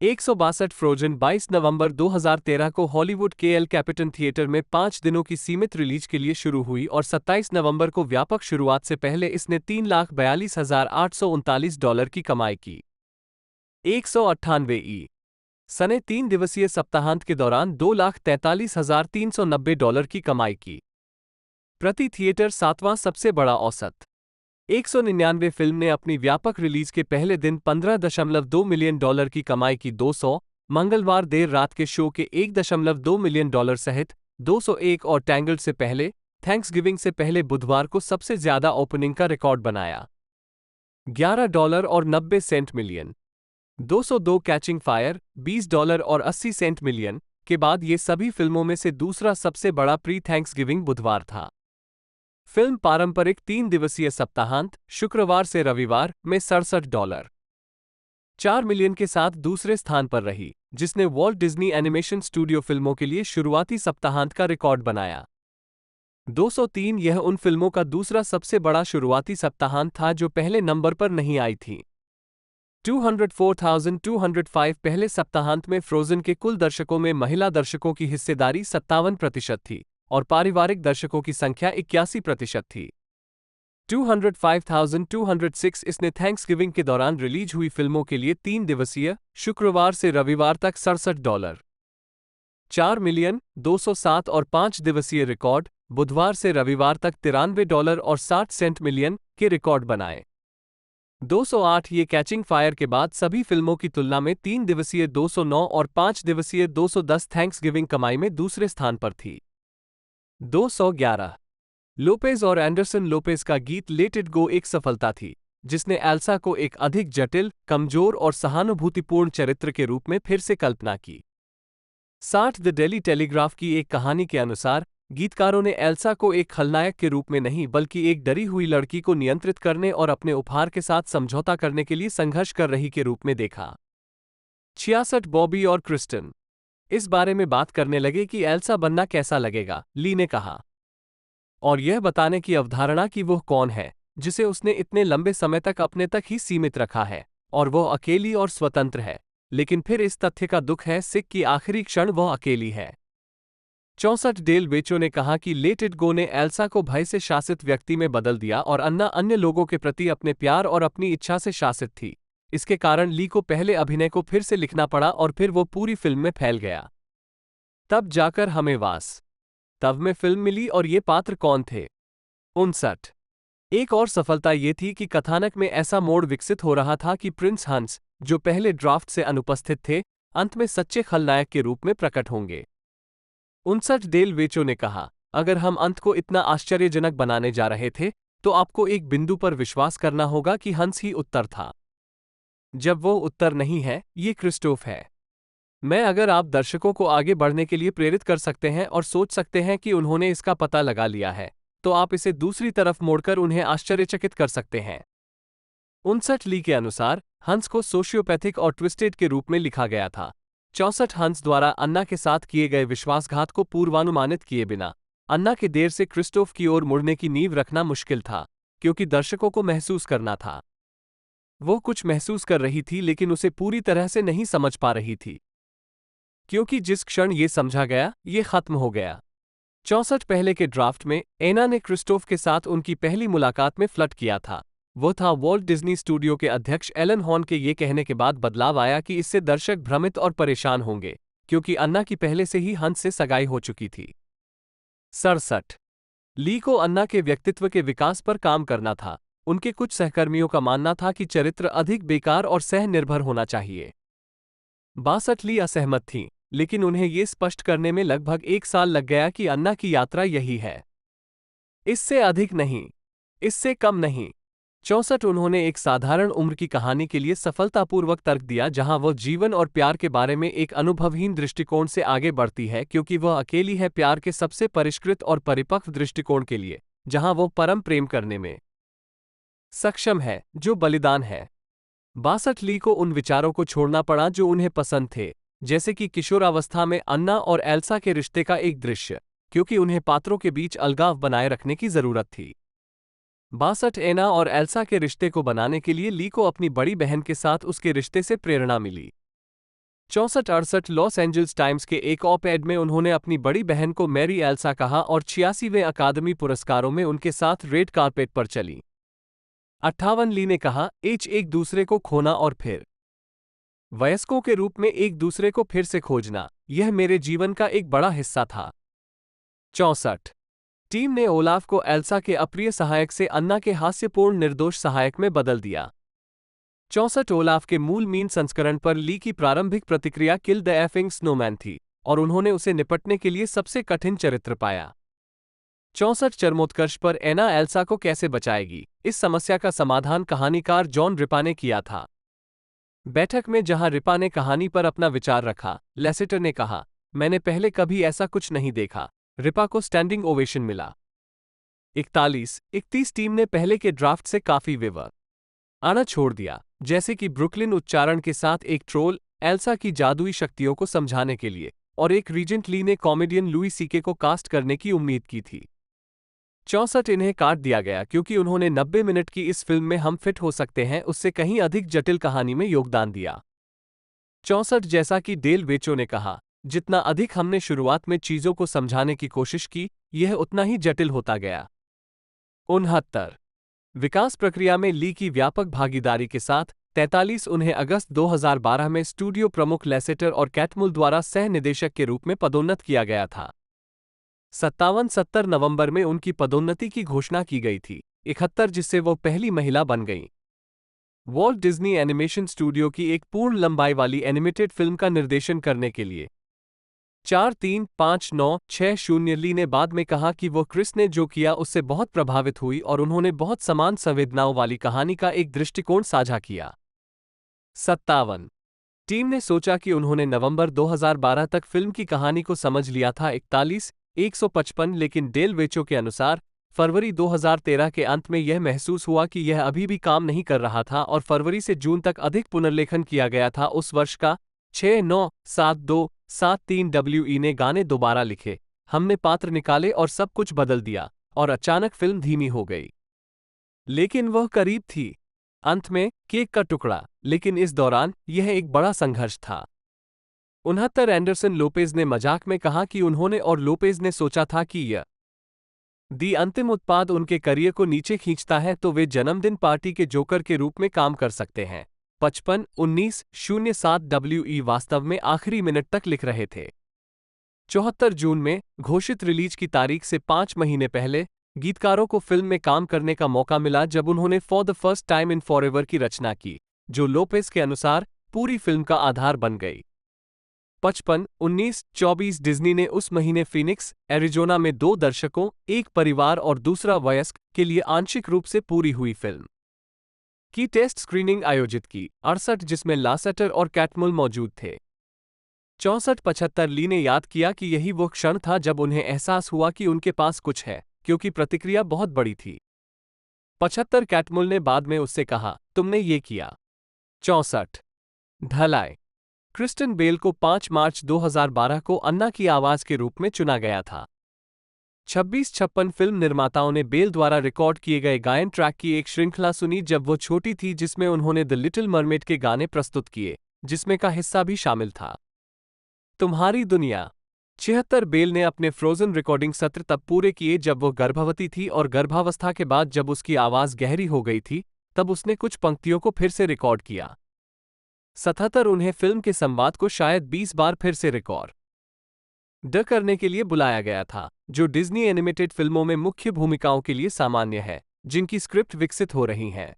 162 फ्रोजन 22 नवंबर 2013 को हॉलीवुड के एल कैपिटन थिएटर में 5 दिनों की सीमित रिलीज के लिए शुरू हुई और 27 नवंबर को व्यापक शुरुआत से पहले इसने $3,42,839 की कमाई की। 198 सने 3 दिवसीय सप्ताहांत के दौरान $2,43,390 की कमाई की। प्रति थिएटर 7वां सबसे बड़ा औसत। 199 फिल्म ने अपनी व्यापक रिलीज के पहले दिन $15.2 मिलियन की कमाई की। 200 मंगलवार देर रात के शो के $1.2 मिलियन सहित 201 और टैंगल्ड से पहले थैंक्सगिविंग से पहले बुधवार को सबसे ज्यादा ओपनिंग का रिकॉर्ड बनाया। $11.90 मिलियन। 202 कैचिंग फायर $20 और 80 सेंट मिलियन के बाद ये सभी फिल्मों में से दूसरा सबसे बड़ा प्री थैंक्सगिविंग बुधवार था। फिल्म पारंपरिक 3 दिवसीय सप्ताहांत शुक्रवार से रविवार में $67.4 मिलियन के साथ दूसरे स्थान पर रही, जिसने वॉल्ट डिज्नी एनिमेशन स्टूडियो फिल्मों के लिए शुरुआती सप्ताहांत का रिकॉर्ड बनाया। 203 यह उन फिल्मों का दूसरा सबसे बड़ा शुरुआती सप्ताहांत था जो पहले नंबर पर नहीं आई थी। 204,205 पहले सप्ताहांत में फ्रोजन के कुल दर्शकों में महिला दर्शकों की हिस्सेदारी 57% थी और पारिवारिक दर्शकों की संख्या 81% थी। 205,206 इसने थैंक्सगिविंग के दौरान रिलीज हुई फिल्मों के लिए 3 दिवसीय शुक्रवार से रविवार तक $67.4 मिलियन, 207 और 5 दिवसीय रिकॉर्ड बुधवार से रविवार तक $93 और 60 सेंट मिलियन के रिकॉर्ड बनाए। 208 ये कैचिंग फायर के बाद सभी फिल्मों की तुलना में 3 दिवसीय 209 और 5 दिवसीय 210 थैंक्सगिविंग कमाई में दूसरे स्थान पर थी। 211 लोपेज और एंडरसन लोपेज का गीत लेट इट गो एक सफलता थी, जिसने एल्सा को एक अधिक जटिल, कमजोर और सहानुभूतिपूर्ण चरित्र के रूप में फिर से कल्पना की। 60 द डेली टेलीग्राफ की एक कहानी के अनुसार गीतकारों ने एल्सा को एक खलनायक के रूप में नहीं बल्कि एक डरी हुई लड़की को नियंत्रित करने और अपने उपहार के साथ समझौता करने के लिए संघर्ष कर रही के रूप में देखा। 66 बॉबी और क्रिस्टन इस बारे में बात करने लगे कि एल्सा बनना कैसा लगेगा, ली ने कहा, और यह बताने की अवधारणा कि वह कौन है जिसे उसने इतने लंबे समय तक अपने तक ही सीमित रखा है और वह अकेली और स्वतंत्र है, लेकिन फिर इस तथ्य का दुख है सिक की आखिरी क्षण वह अकेली है। 64 डेल वेचो ने कहा कि लेट इट गो ने एल्सा को भय से शासित व्यक्ति में बदल दिया और अन्ना अन्य लोगों के प्रति अपने प्यार और अपनी इच्छा से शासित थी। इसके कारण ली को पहले अभिनय को फिर से लिखना पड़ा और फिर वो पूरी फिल्म में फैल गया। तब जाकर हमें वास तब में फिल्म मिली और ये पात्र कौन थे। 59 एक और सफलता ये थी कि कथानक में ऐसा मोड़ विकसित हो रहा था कि प्रिंस हंस, जो पहले ड्राफ्ट से अनुपस्थित थे, अंत में सच्चे खलनायक के रूप में प्रकट होंगे। 59 डेल वेचो ने कहा, अगर हम अंत को इतना आश्चर्यजनक बनाने जा रहे थे तो आपको एक बिंदु पर विश्वास करना होगा कि हंस ही उत्तर था। जब वो उत्तर नहीं है, ये क्रिस्टोफ है। मैं अगर आप दर्शकों को आगे बढ़ने के लिए प्रेरित कर सकते हैं और सोच सकते हैं कि उन्होंने इसका पता लगा लिया है, तो आप इसे दूसरी तरफ मोड़कर उन्हें आश्चर्यचकित कर सकते हैं। 59 ली के अनुसार हंस को सोशियोपैथिक और ट्विस्टेड के रूप में लिखा गया था। 64 हंस द्वारा अन्ना के साथ किए गए विश्वासघात को पूर्वानुमानित किए बिना अन्ना के देर से क्रिस्टोफ की ओर मुड़ने की नींव रखना मुश्किल था, क्योंकि दर्शकों को महसूस करना था। वो कुछ महसूस कर रही थी लेकिन उसे पूरी तरह से नहीं समझ पा रही थी, क्योंकि जिस क्षण ये समझा गया, ये खत्म हो गया। 64 पहले के ड्राफ्ट में एना ने क्रिस्टोफ के साथ उनकी पहली मुलाकात में फ्लर्ट किया था। वो था वॉल्ट डिज्नी स्टूडियो के अध्यक्ष एलन हॉर्न के ये कहने के बाद बदलाव आया कि इससे दर्शक भ्रमित और परेशान होंगे, क्योंकि अन्ना की पहले से ही हंस से सगाई हो चुकी थी। 67 ली को अन्ना के व्यक्तित्व के विकास पर काम करना था। उनके कुछ सहकर्मियों का मानना था कि चरित्र अधिक बेकार और सह-निर्भर होना चाहिए। 62 ली असहमत थीं, लेकिन उन्हें यह स्पष्ट करने में लगभग 1 साल लग गया कि अन्ना की यात्रा यही है, इससे अधिक नहीं, इससे कम नहीं। 64 उन्होंने एक साधारण उम्र की कहानी के लिए सफलतापूर्वक तर्क दिया जहां वह जीवन और प्यार के बारे में एक अनुभवहीन दृष्टिकोण से आगे बढ़ती है, क्योंकि वह अकेली है प्यार के सबसे परिष्कृत और परिपक्व दृष्टिकोण के लिए, जहां वो परम प्रेम करने में सक्षम है, जो बलिदान है। 62 ली को उन विचारों को छोड़ना पड़ा जो उन्हें पसंद थे, जैसे कि किशोरावस्था में अन्ना और एल्सा के रिश्ते का एक दृश्य, क्योंकि उन्हें पात्रों के बीच अलगाव बनाए रखने की जरूरत थी। 62 एना और एल्सा के रिश्ते को बनाने के लिए ली को अपनी बड़ी बहन के साथ उसके रिश्ते से प्रेरणा मिली। 64-68 लॉस एंजल्स टाइम्स के एक ऑप एड में उन्होंने अपनी बड़ी बहन को मैरी एल्सा कहा और 86वें अकादमी पुरस्कारों में उनके साथ रेड कार्पेट पर चली। 58 ली ने कहा, एक दूसरे को खोना और फिर वयस्कों के रूप में एक दूसरे को फिर से खोजना, यह मेरे जीवन का एक बड़ा हिस्सा था। 64 टीम ने ओलाफ को एल्सा के अप्रिय सहायक से अन्ना के हास्यपूर्ण निर्दोष सहायक में बदल दिया। 64 ओलाफ के मूल मीन संस्करण पर ली की प्रारंभिक प्रतिक्रिया किल द एफिंग स्नोमैन थी और उन्होंने उसे निपटने के लिए सबसे कठिन चरित्र पाया। 64 चरमोत्कर्ष पर एना एल्सा को कैसे बचाएगी, इस समस्या का समाधान कहानीकार जॉन रिपा ने किया था। बैठक में जहां रिपा ने कहानी पर अपना विचार रखा, लेसेटर ने कहा, मैंने पहले कभी ऐसा कुछ नहीं देखा। रिपा को स्टैंडिंग ओवेशन मिला। 41-31 टीम ने पहले के ड्राफ्ट से काफी विवर आना छोड़ दिया, जैसे कि ब्रुकलिन उच्चारण के साथ एक ट्रोल, एल्सा की जादुई शक्तियों को समझाने के लिए, और एक रीजेंट ली ने कॉमेडियन लुई सीके को कास्ट करने की उम्मीद की थी। 64 इन्हें काट दिया गया क्योंकि उन्होंने 90 मिनट की इस फिल्म में हम फिट हो सकते हैं उससे कहीं अधिक जटिल कहानी में योगदान दिया। 64 जैसा कि डेल वेचो ने कहा, जितना अधिक हमने शुरुआत में चीजों को समझाने की कोशिश की, यह उतना ही जटिल होता गया। 69 विकास प्रक्रिया में ली की व्यापक भागीदारी के साथ 43 उन्हें अगस्त 2012 में स्टूडियो प्रमुख लेसेटर और कैटमुल द्वारा सह निदेशक के रूप में पदोन्नत किया गया था। 57-70 नवंबर में उनकी पदोन्नति की घोषणा की गई थी। 71 जिससे वो पहली महिला बन गईं। वॉल्ट डिज्नी एनिमेशन स्टूडियो की एक पूर्ण लंबाई वाली एनिमेटेड फिल्म का निर्देशन करने के लिए 4-3-5-9-6-0 ली ने बाद में कहा कि वो क्रिस ने जो किया उससे बहुत प्रभावित हुई और उन्होंने बहुत समान संवेदनाओं वाली कहानी का एक दृष्टिकोण साझा किया। 57 टीम ने सोचा कि उन्होंने नवंबर 2012 तक फिल्म की कहानी को समझ लिया था। 41-155 लेकिन डेल वेचो के अनुसार फरवरी 2013 के अंत में यह महसूस हुआ कि यह अभी भी काम नहीं कर रहा था और फरवरी से जून तक अधिक पुनर्लेखन किया गया था। उस वर्ष का 6-9-7-2-7-3 WE ने गाने दोबारा लिखे, हमने पात्र निकाले और सब कुछ बदल दिया और अचानक फिल्म धीमी हो गई। लेकिन वह करीब थी। अंत में केक का टुकड़ा, लेकिन इस दौरान यह एक बड़ा संघर्ष था। 69 एंडरसन लोपेज ने मजाक में कहा कि उन्होंने और लोपेज ने सोचा था कि यह दी अंतिम उत्पाद उनके करियर को नीचे खींचता है तो वे जन्मदिन पार्टी के जोकर के रूप में काम कर सकते हैं। 55-19-07 WE वास्तव में आखिरी मिनट तक लिख रहे थे। 74 जून में घोषित रिलीज की तारीख से 5 महीने पहले गीतकारों को फिल्म में काम करने का मौका मिला जब उन्होंने for the first time in forever की रचना की, जो लोपेज के अनुसार पूरी फिल्म का आधार बन गई। 55-19-24 डिज्नी ने उस महीने फिनिक्स, एरिजोना में 2 दर्शकों, एक परिवार और दूसरा वयस्क के लिए आंशिक रूप से पूरी हुई फिल्म की टेस्ट स्क्रीनिंग आयोजित की। 68 जिसमें लासेटर और कैटमुल मौजूद थे। 64-75 ली ने याद किया कि यही वो क्षण था जब उन्हें एहसास हुआ कि उनके पास कुछ है, क्योंकि प्रतिक्रिया बहुत बड़ी थी। 75 कैटमुल ने बाद में उससे कहा, तुमने ये किया। 64 ढलाई क्रिस्टन बेल को 5 मार्च 2012 को अन्ना की आवाज के रूप में चुना गया था। 26-56 फिल्म निर्माताओं ने बेल द्वारा रिकॉर्ड किए गए गायन ट्रैक की एक श्रृंखला सुनी जब वो छोटी थी, जिसमें उन्होंने द लिटिल मरमेड के गाने प्रस्तुत किए, जिसमें का हिस्सा भी शामिल था। तुम्हारी दुनिया 76 बेल ने अपने फ्रोजन रिकॉर्डिंग सत्र तब पूरे किए जब वो गर्भवती थी और गर्भावस्था के बाद जब उसकी आवाज गहरी हो गई थी, तब उसने कुछ पंक्तियों को फिर से रिकॉर्ड किया। 77 उन्हें फिल्म के संवाद को शायद 20 बार फिर से रिकॉर्ड करने के लिए बुलाया गया था, जो डिज्नी एनिमेटेड फिल्मों में मुख्य भूमिकाओं के लिए सामान्य है, जिनकी स्क्रिप्ट विकसित हो रही हैं।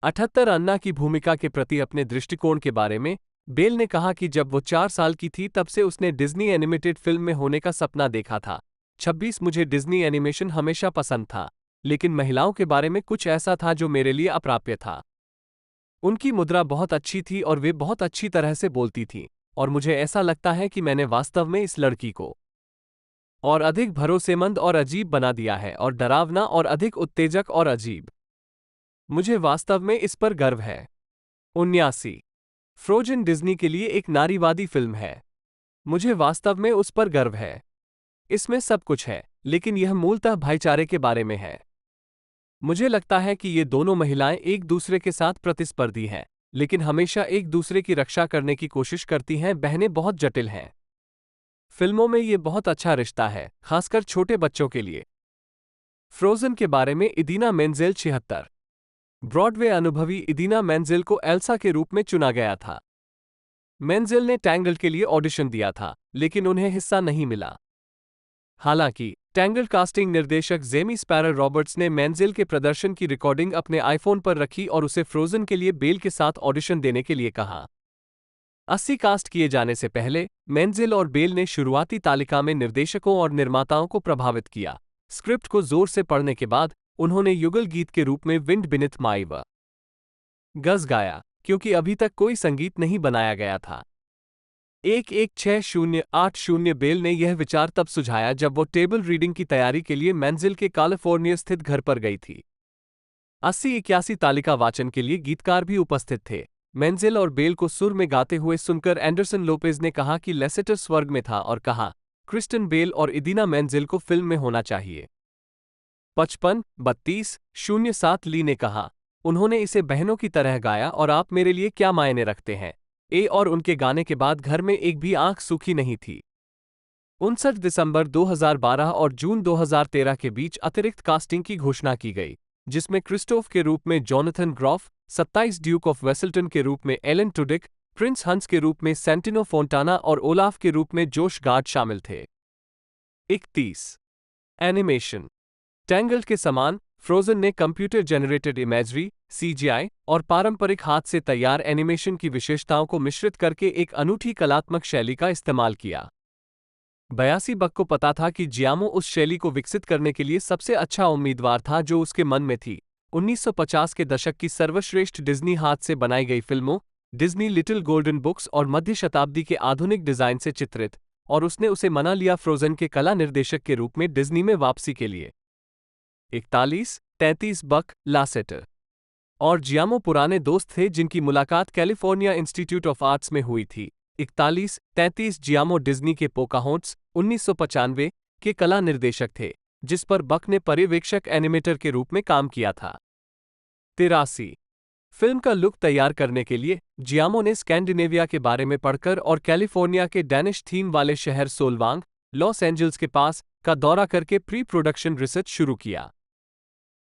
78 अन्ना की भूमिका के प्रति अपने दृष्टिकोण के बारे में बेल ने कहा कि जब वो 4 साल की थी तब से उसने डिज्नी एनिमेटेड फिल्म में होने का सपना देखा था। 26 मुझे डिज्नी एनिमेशन हमेशा पसंद था, लेकिन महिलाओं के बारे में कुछ ऐसा था जो मेरे लिए अप्राप्य था। उनकी मुद्रा बहुत अच्छी थी और वे बहुत अच्छी तरह से बोलती थीं, और मुझे ऐसा लगता है कि मैंने वास्तव में इस लड़की को और अधिक भरोसेमंद और अजीब बना दिया है, और डरावना और अधिक उत्तेजक और अजीब। मुझे वास्तव में इस पर गर्व है। 79 फ्रोजन डिज्नी के लिए एक नारीवादी फिल्म है। मुझे वास्तव में उस पर गर्व है। इसमें सब कुछ है, लेकिन यह मूलतः भाईचारे के बारे में है। मुझे लगता है कि ये दोनों महिलाएं एक दूसरे के साथ प्रतिस्पर्धी हैं, लेकिन हमेशा एक दूसरे की रक्षा करने की कोशिश करती हैं। बहनें बहुत जटिल हैं। फिल्मों में ये बहुत अच्छा रिश्ता है, खासकर छोटे बच्चों के लिए। फ्रोजन के बारे में इदीना मेंजेल 76। ब्रॉडवे अनुभवी इदीना मेंजेल को एल्सा के रूप में चुना गया था। मेंजेल ने टैंगल के लिए ऑडिशन दिया था, लेकिन उन्हें हिस्सा नहीं मिला। हालांकि टैंगल कास्टिंग निर्देशक जेमी स्पैरर रॉबर्ट्स ने मेंजेल के प्रदर्शन की रिकॉर्डिंग अपने आईफोन पर रखी और उसे फ्रोजन के लिए बेल के साथ ऑडिशन देने के लिए कहा। 80 कास्ट किए जाने से पहले मेंजेल और बेल ने शुरुआती तालिका में निर्देशकों और निर्माताओं को प्रभावित किया। स्क्रिप्ट को जोर से पढ़ने के बाद उन्होंने युगल गीत के रूप में विंड बिनिथ माई व गज गाया, क्योंकि अभी तक कोई संगीत नहीं बनाया गया था। 11680 बेल ने यह विचार तब सुझाया जब वो टेबल रीडिंग की तैयारी के लिए मेंजेल के कैलिफोर्निया स्थित घर पर गई थी। 80-81 तालिका वाचन के लिए गीतकार भी उपस्थित थे। मेंजेल और बेल को सुर में गाते हुए सुनकर एंडरसन लोपेज ने कहा कि लेसेटर स्वर्ग में था और कहा, क्रिस्टन बेल और इदीना मेंजेल को फिल्म में होना चाहिए। 55-32-07 ली ने कहा, उन्होंने इसे बहनों की तरह गाया और आप मेरे लिए क्या मायने रखते हैं। और उनके गाने के बाद घर में एक भी आंख सूखी नहीं थी। 59 दिसंबर 2012 और जून 2013 के बीच अतिरिक्त कास्टिंग की घोषणा की गई, जिसमें क्रिस्टोफ के रूप में जॉनथन ग्रॉफ, 27 ड्यूक ऑफ वेसल्टन के रूप में एलन टुडिक, प्रिंस हंस के रूप में सेंटिनो फोंटाना और ओलाफ के रूप में जोश गार्ड शामिल थे। 31 एनिमेशन। टैंगल के समान फ्रोजन ने कंप्यूटर जनरेटेड इमेजरी (CGI) और पारंपरिक हाथ से तैयार एनिमेशन की विशेषताओं को मिश्रित करके एक अनूठी कलात्मक शैली का इस्तेमाल किया। 82 बक को पता था कि जियामो उस शैली को विकसित करने के लिए सबसे अच्छा उम्मीदवार था जो उसके मन में थी। 1950 के दशक की सर्वश्रेष्ठ डिज्नी हाथ से बनाई गई फिल्मों, डिज्नी लिटिल गोल्डन बुक्स और मध्य शताब्दी के आधुनिक डिजाइन से चित्रित, और उसने उसे मना लिया फ्रोजन के कला निर्देशक के रूप में डिज्नी में वापसी के लिए। 41-33 बक लासेटर और जियामो पुराने दोस्त थे जिनकी मुलाकात कैलिफोर्निया इंस्टीट्यूट ऑफ आर्ट्स में हुई थी। 41-33 जियामो डिज्नी के पोकाहोंट्स 1995 के कला निर्देशक थे, जिस पर बक ने पर्यवेक्षक एनिमेटर के रूप में काम किया था। 83 फिल्म का लुक तैयार करने के लिए जियामो ने स्कैंडिनेविया के बारे में पढ़कर और कैलिफोर्निया के डैनिश थीम वाले शहर सोलवांग, लॉस एंजल्स के पास का दौरा करके प्री प्रोडक्शन रिसर्च शुरू किया।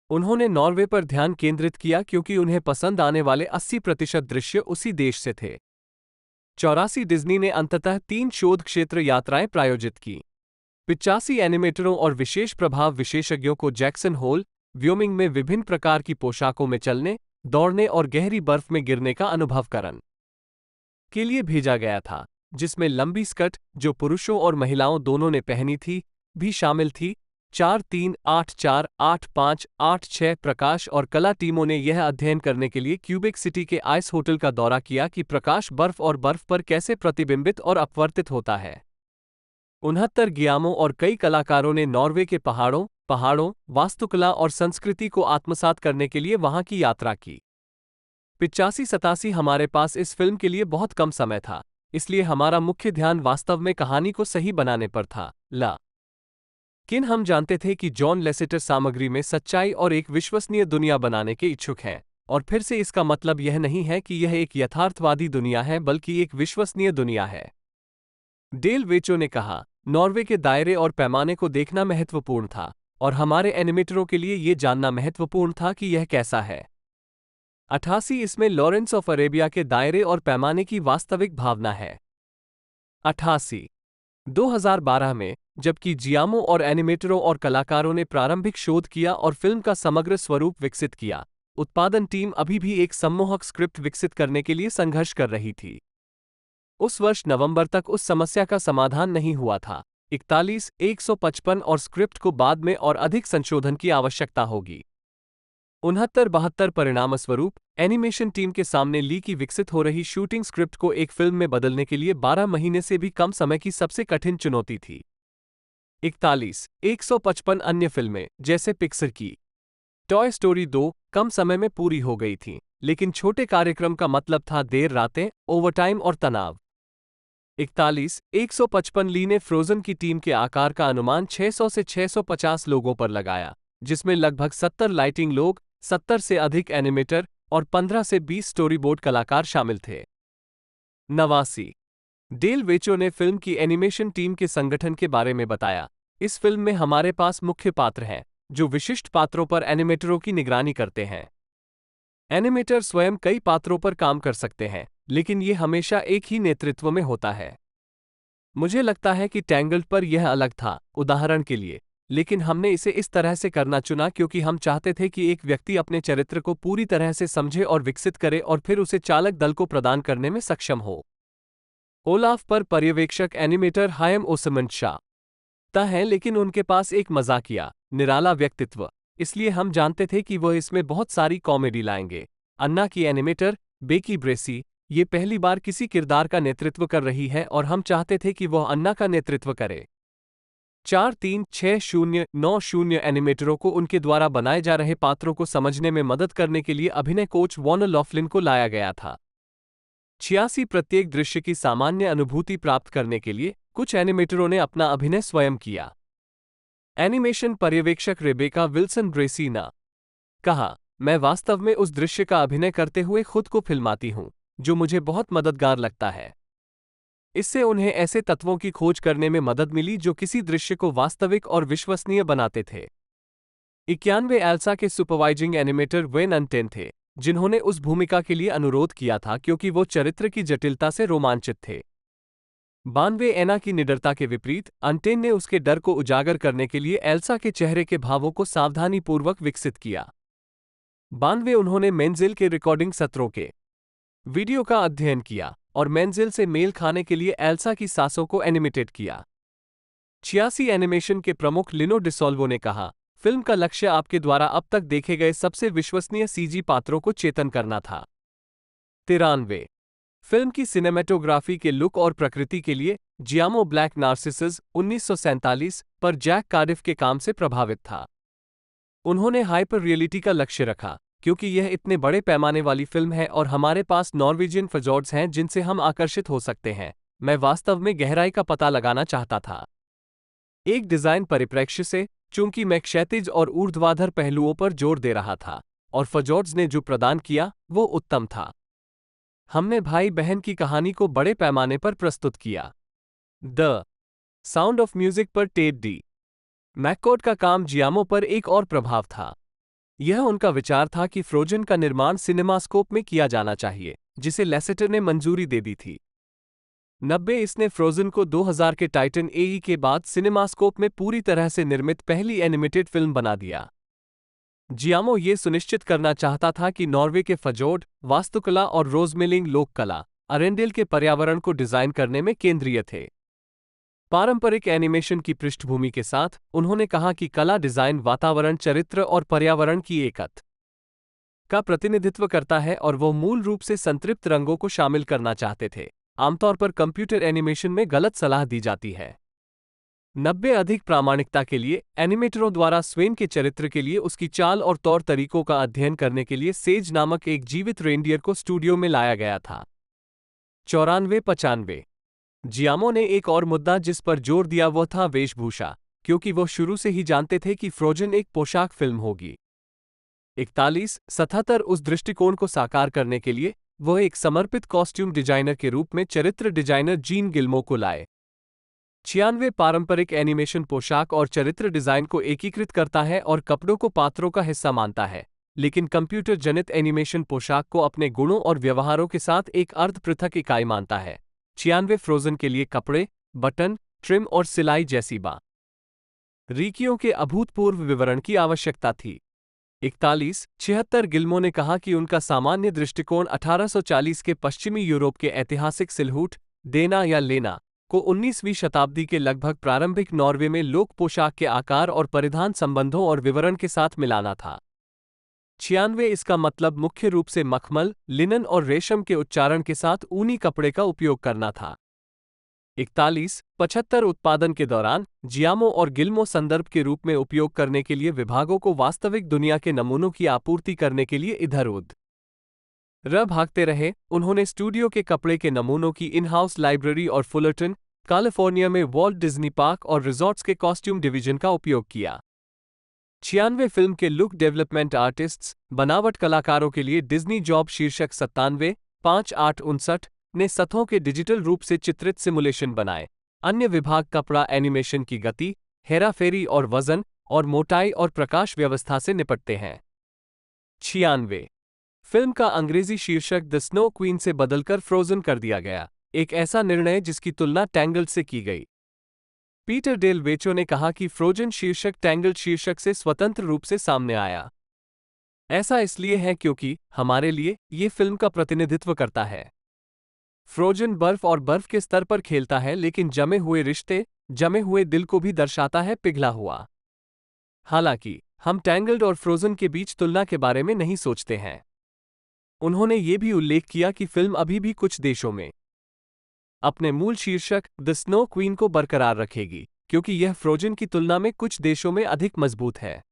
उन्होंने नॉर्वे पर ध्यान केंद्रित किया क्योंकि उन्हें पसंद आने वाले 80% दृश्य उसी देश से थे। 84 डिज्नी ने अंततः 3 शोध क्षेत्र यात्राएं प्रायोजित की। 85 एनिमेटरों और विशेष प्रभाव विशेषज्ञों को जैक्सन होल, व्योमिंग में विभिन्न प्रकार की पोशाकों में चलने, दौड़ने और गहरी बर्फ में गिरने का अनुभव करने के लिए भेजा गया था, जिसमें लंबी स्कर्ट, जो पुरुषों और महिलाओं दोनों ने पहनी थी, भी शामिल थी। 4-3-8-4-8-5-8-6 प्रकाश और कला टीमों ने यह अध्ययन करने के लिए क्यूबेक सिटी के आइस होटल का दौरा किया कि प्रकाश बर्फ और बर्फ पर कैसे प्रतिबिंबित और अपवर्तित होता है। 69 गियामो और कई कलाकारों ने नॉर्वे के पहाड़ों, वास्तुकला और संस्कृति को आत्मसात करने के लिए वहां की यात्रा की। 85-87 हमारे पास इस फिल्म के लिए बहुत कम समय था, इसलिए हमारा मुख्य ध्यान वास्तव में कहानी को सही बनाने पर था। लेकिन हम जानते थे कि जॉन लेसेटर सामग्री में सच्चाई और एक विश्वसनीय दुनिया बनाने के इच्छुक हैं, और फिर से इसका मतलब यह नहीं है कि यह एक यथार्थवादी दुनिया है बल्कि एक विश्वसनीय दुनिया है। डेल वेचो ने कहा, नॉर्वे के दायरे और पैमाने को देखना महत्वपूर्ण था, और हमारे एनिमेटरों के लिए यह जानना महत्वपूर्ण था कि यह कैसा है। 88 इसमें लॉरेंस ऑफ अरेबिया के दायरे और पैमाने की वास्तविक भावना है। 88 2012 में, जबकि जियामो और एनिमेटरों और कलाकारों ने प्रारंभिक शोध किया और फिल्म का समग्र स्वरूप विकसित किया, उत्पादन टीम अभी भी एक सम्मोहक स्क्रिप्ट विकसित करने के लिए संघर्ष कर रही थी। उस वर्ष नवंबर तक उस समस्या का समाधान नहीं हुआ था। 41-155 और स्क्रिप्ट को बाद में और अधिक संशोधन की आवश्यकता होगी। 69-72 परिणामस्वरूप एनिमेशन टीम के सामने ली की विकसित हो रही शूटिंग स्क्रिप्ट को एक फिल्म में बदलने के लिए 12 महीने से भी कम समय की सबसे कठिन चुनौती थी। 41-155 अन्य फिल्में, जैसे पिक्सर की टॉय स्टोरी 2, कम समय में पूरी हो गई थीं, लेकिन छोटे कार्यक्रम का मतलब था देर रातें, ओवरटाइम और तनाव। 41-155 ली ने फ्रोजन की टीम के आकार का अनुमान 600 से 650 लोगों पर लगाया, जिसमें लगभग 70 लाइटिंग लोग, 70 से अधिक एनिमेटर और 15 से 20 स्टोरीबोर्ड कलाकार शामिल थे। 89 डेल वेचो ने फिल्म की एनिमेशन टीम के संगठन के बारे में बताया, इस फिल्म में हमारे पास मुख्य पात्र हैं, जो विशिष्ट पात्रों पर एनिमेटरों की निगरानी करते हैं। एनिमेटर स्वयं कई पात्रों पर काम कर सकते हैं, लेकिन ये हमेशा एक ही नेतृत्व में होता है। मुझे लगता है कि टैंगल्ड पर यह अलग था, उदाहरण के लिए, लेकिन हमने इसे इस तरह से करना चुना क्योंकि हम चाहते थे कि एक व्यक्ति अपने चरित्र को पूरी तरह से समझे और विकसित करे और फिर उसे चालक दल को प्रदान करने में सक्षम हो। ओलाफ पर पर्यवेक्षक एनिमेटर हायम ओसमंड हैं, लेकिन उनके पास एक मजाकिया, निराला व्यक्तित्व, इसलिए हम जानते थे कि वह इसमें बहुत सारी कॉमेडी लाएंगे। अन्ना की एनिमेटर बेकी ब्रेसी ये पहली बार किसी किरदार का नेतृत्व कर रही है और हम चाहते थे कि वह अन्ना का नेतृत्व करे। 436090 एनिमेटरों को उनके द्वारा बनाए जा रहे पात्रों को समझने में मदद करने के लिए अभिनय कोच वॉर्नर लॉफ्लिन को लाया गया था। 86 प्रत्येक दृश्य की सामान्य अनुभूति प्राप्त करने के लिए कुछ एनिमेटरों ने अपना अभिनय स्वयं किया। एनिमेशन पर्यवेक्षक रेबेका विल्सन ब्रेसी ने कहा, मैं वास्तव में उस दृश्य का अभिनय करते हुए खुद को फिल्माती हूं, जो मुझे बहुत मददगार लगता है। इससे उन्हें ऐसे तत्वों की खोज करने में मदद मिली जो किसी दृश्य को वास्तविक और विश्वसनीय बनाते थे। 91 एल्सा के सुपरवाइजिंग एनिमेटर वेन अंटेन थे, जिन्होंने उस भूमिका के लिए अनुरोध किया था क्योंकि वो चरित्र की जटिलता से रोमांचित थे। 92 एना की निडरता के विपरीत, अंटेन ने उसके डर को उजागर करने के लिए एल्सा के चेहरे के भावों को सावधानीपूर्वक विकसित किया। 92 उन्होंने मेंजिल के रिकॉर्डिंग सत्रों के वीडियो का अध्ययन किया और मेंजिल से मेल खाने के लिए एल्सा की सांसों को एनिमेटेड किया। 86 एनिमेशन के प्रमुख लिनो डिसोल्वो ने कहा, फिल्म का लक्ष्य आपके द्वारा अब तक देखे गए सबसे विश्वसनीय सीजी पात्रों को चेतन करना था। 93 फिल्म की सिनेमेटोग्राफी के लुक और प्रकृति के लिए जियामो ब्लैक नार्सिसस 1947 पर जैक कार्डिफ के काम से प्रभावित था। उन्होंने हाइपर रियलिटी का लक्ष्य रखा, क्योंकि यह इतने बड़े पैमाने वाली फिल्म है और हमारे पास नॉर्वेजियन फजॉर्ड्स हैं जिनसे हम आकर्षित हो सकते हैं। मैं वास्तव में गहराई का पता लगाना चाहता था। एक डिजाइन परिप्रेक्ष्य से, चूंकि मैं क्षैतिज और ऊर्ध्वाधर पहलुओं पर जोर दे रहा था, और फजॉर्ड्स ने जो प्रदान किया वो उत्तम था। हमने भाई बहन की कहानी को बड़े पैमाने पर प्रस्तुत किया। द साउंड ऑफ म्यूजिक पर टेड डी मैककॉर्ड का काम जियामो पर एक और प्रभाव था। यह उनका विचार था कि फ्रोजन का निर्माण सिनेमास्कोप में किया जाना चाहिए, जिसे लेसेटर ने मंजूरी दे दी थी। 90 इसने फ्रोजन को 2000 के टाइटन एई के बाद सिनेमास्कोप में पूरी तरह से निर्मित पहली एनिमेटेड फिल्म बना दिया। जियामो ये सुनिश्चित करना चाहता था कि नॉर्वे के फजोर्ड, वास्तुकला और रोजमेलिंग लोक कला अरेंडेल के पर्यावरण को डिजाइन करने में केंद्रीय थे। पारंपरिक एनिमेशन की पृष्ठभूमि के साथ, उन्होंने कहा कि कला डिजाइन वातावरण, चरित्र और पर्यावरण की एकता का प्रतिनिधित्व करता है और वो मूल रूप से संतृप्त रंगों को शामिल करना चाहते थे। आमतौर पर कंप्यूटर एनिमेशन में गलत सलाह दी जाती है। 90 अधिक प्रामाणिकता के लिए, एनिमेटरों द्वारा स्वेन के चरित्र के लिए उसकी चाल और तौर तरीकों का अध्ययन करने के लिए सेज नामक एक जीवित रेंडियर को स्टूडियो में लाया गया था। 94-95 जियामो ने एक और मुद्दा जिस पर जोर दिया वो था वेशभूषा, क्योंकि वो शुरू से ही जानते थे कि फ्रोजन एक पोशाक फिल्म होगी। 41-77 उस दृष्टिकोण को साकार करने के लिए वह एक समर्पित कॉस्ट्यूम डिजाइनर के रूप में चरित्र डिजाइनर जीन गिल्मो को लाए। 96 पारंपरिक एनिमेशन पोशाक और चरित्र डिजाइन को एकीकृत करता है और कपड़ों को पात्रों का हिस्सा मानता है, लेकिन कंप्यूटर जनित एनिमेशन पोशाक को अपने गुणों और व्यवहारों के साथ एक अर्ध पृथक इकाई मानता है। 96 फ्रोजन के लिए कपड़े, बटन, ट्रिम और सिलाई जैसी बारीकियों के अभूतपूर्व विवरण की आवश्यकता थी। 41-76 गिल्मो ने कहा कि उनका सामान्य दृष्टिकोण 1840 के पश्चिमी यूरोप के ऐतिहासिक सिलहूट, देना या लेना को 19वीं शताब्दी के लगभग प्रारंभिक नॉर्वे में लोक पोशाक के आकार और परिधान संबंधों और विवरण के साथ मिलाना था। 96 इसका मतलब मुख्य रूप से मखमल, लिनन और रेशम के उच्चारण के साथ ऊनी कपड़े का उपयोग करना था। 41-75 उत्पादन के दौरान जियामो और गिल्मो संदर्भ के रूप में उपयोग करने के लिए विभागों को वास्तविक दुनिया के नमूनों की आपूर्ति करने के लिए इधर-उधर भागते रहे। उन्होंने स्टूडियो के कपड़े के नमूनों की इन-हाउस लाइब्रेरी और फुलरटन, कैलिफोर्निया में वॉल्ट डिज्नी पार्क और रिजॉर्ट्स के कॉस्ट्यूम डिवीजन का उपयोग किया। 96 फिल्म के लुक डेवलपमेंट आर्टिस्ट्स, बनावट कलाकारों के लिए डिज्नी जॉब शीर्षक 97/5/8/59 ने सतहों के डिजिटल रूप से चित्रित सिमुलेशन बनाए। अन्य विभाग कपड़ा एनिमेशन की गति, हेराफेरी और वजन और मोटाई और प्रकाश व्यवस्था से निपटते हैं। 96 फिल्म का अंग्रेजी शीर्षक द स्नो क्वीन से बदलकर फ्रोजन कर दिया गया, एक ऐसा निर्णय जिसकी तुलना टैंगल्ड से की गई। पीटर डेल वेचो ने कहा कि फ्रोजन शीर्षक टैंगल्ड शीर्षक से स्वतंत्र रूप से सामने आया। ऐसा इसलिए है क्योंकि हमारे लिए ये फिल्म का प्रतिनिधित्व करता है। फ्रोजन बर्फ और बर्फ के स्तर पर खेलता है, लेकिन जमे हुए रिश्ते, जमे हुए दिल को भी दर्शाता है, पिघला हुआ। हालांकि हम टैंगल्ड और फ्रोजन के बीच तुलना के बारे में नहीं सोचते हैं। उन्होंने ये भी उल्लेख किया कि फिल्म अभी भी कुछ देशों में अपने मूल शीर्षक द स्नो क्वीन को बरकरार रखेगी, क्योंकि यह फ्रोजन की तुलना में कुछ देशों में अधिक मजबूत है।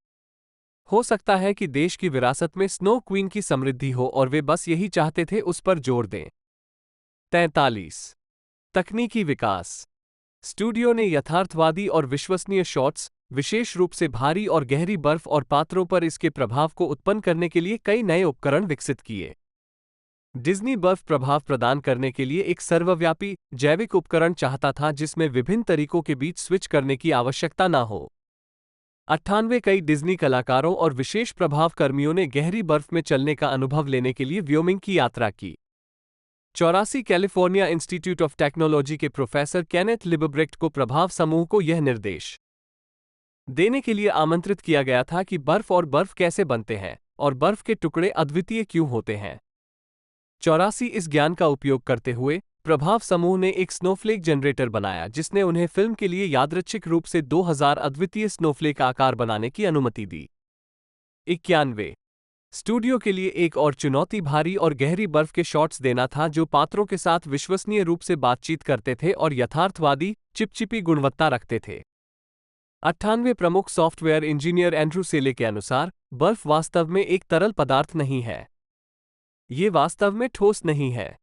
हो सकता है कि देश की विरासत में स्नो क्वीन की समृद्धि हो और वे बस यही चाहते थे, उस पर जोर दें। 43 तकनीकी विकास। स्टूडियो ने यथार्थवादी और विश्वसनीय शॉट्स, विशेष रूप से भारी और गहरी बर्फ और पात्रों पर इसके प्रभाव को उत्पन्न करने के लिए कई नए उपकरण विकसित किए। डिज्नी बर्फ प्रभाव प्रदान करने के लिए एक सर्वव्यापी, जैविक उपकरण चाहता था जिसमें विभिन्न तरीकों के बीच स्विच करने की आवश्यकता न हो। 98 कई डिज्नी कलाकारों और विशेष प्रभाव कर्मियों ने गहरी बर्फ में चलने का अनुभव लेने के लिए व्योमिंग की यात्रा की। 84 कैलिफोर्निया इंस्टीट्यूट ऑफ टेक्नोलॉजी के प्रोफेसर केनेथ लिबब्रेक्ट को प्रभाव समूह को यह निर्देश देने के लिए आमंत्रित किया गया था कि बर्फ और बर्फ कैसे बनते हैं और बर्फ के टुकड़े अद्वितीय क्यों होते हैं। 84 इस ज्ञान का उपयोग करते हुए प्रभाव समूह ने एक स्नोफ्लेक जनरेटर बनाया, जिसने उन्हें फिल्म के लिए यादृच्छिक रूप से 2000 अद्वितीय स्नोफ्लेक आकार बनाने की अनुमति दी। 91 स्टूडियो के लिए एक और चुनौती भारी और गहरी बर्फ के शॉट्स देना था, जो पात्रों के साथ विश्वसनीय रूप से बातचीत करते थे और यथार्थवादी, चिपचिपी गुणवत्ता रखते थे। 98 प्रमुख सॉफ्टवेयर इंजीनियर एंड्रू सेले के अनुसार बर्फ वास्तव में एक तरल पदार्थ नहीं है। ये वास्तव में ठोस नहीं है।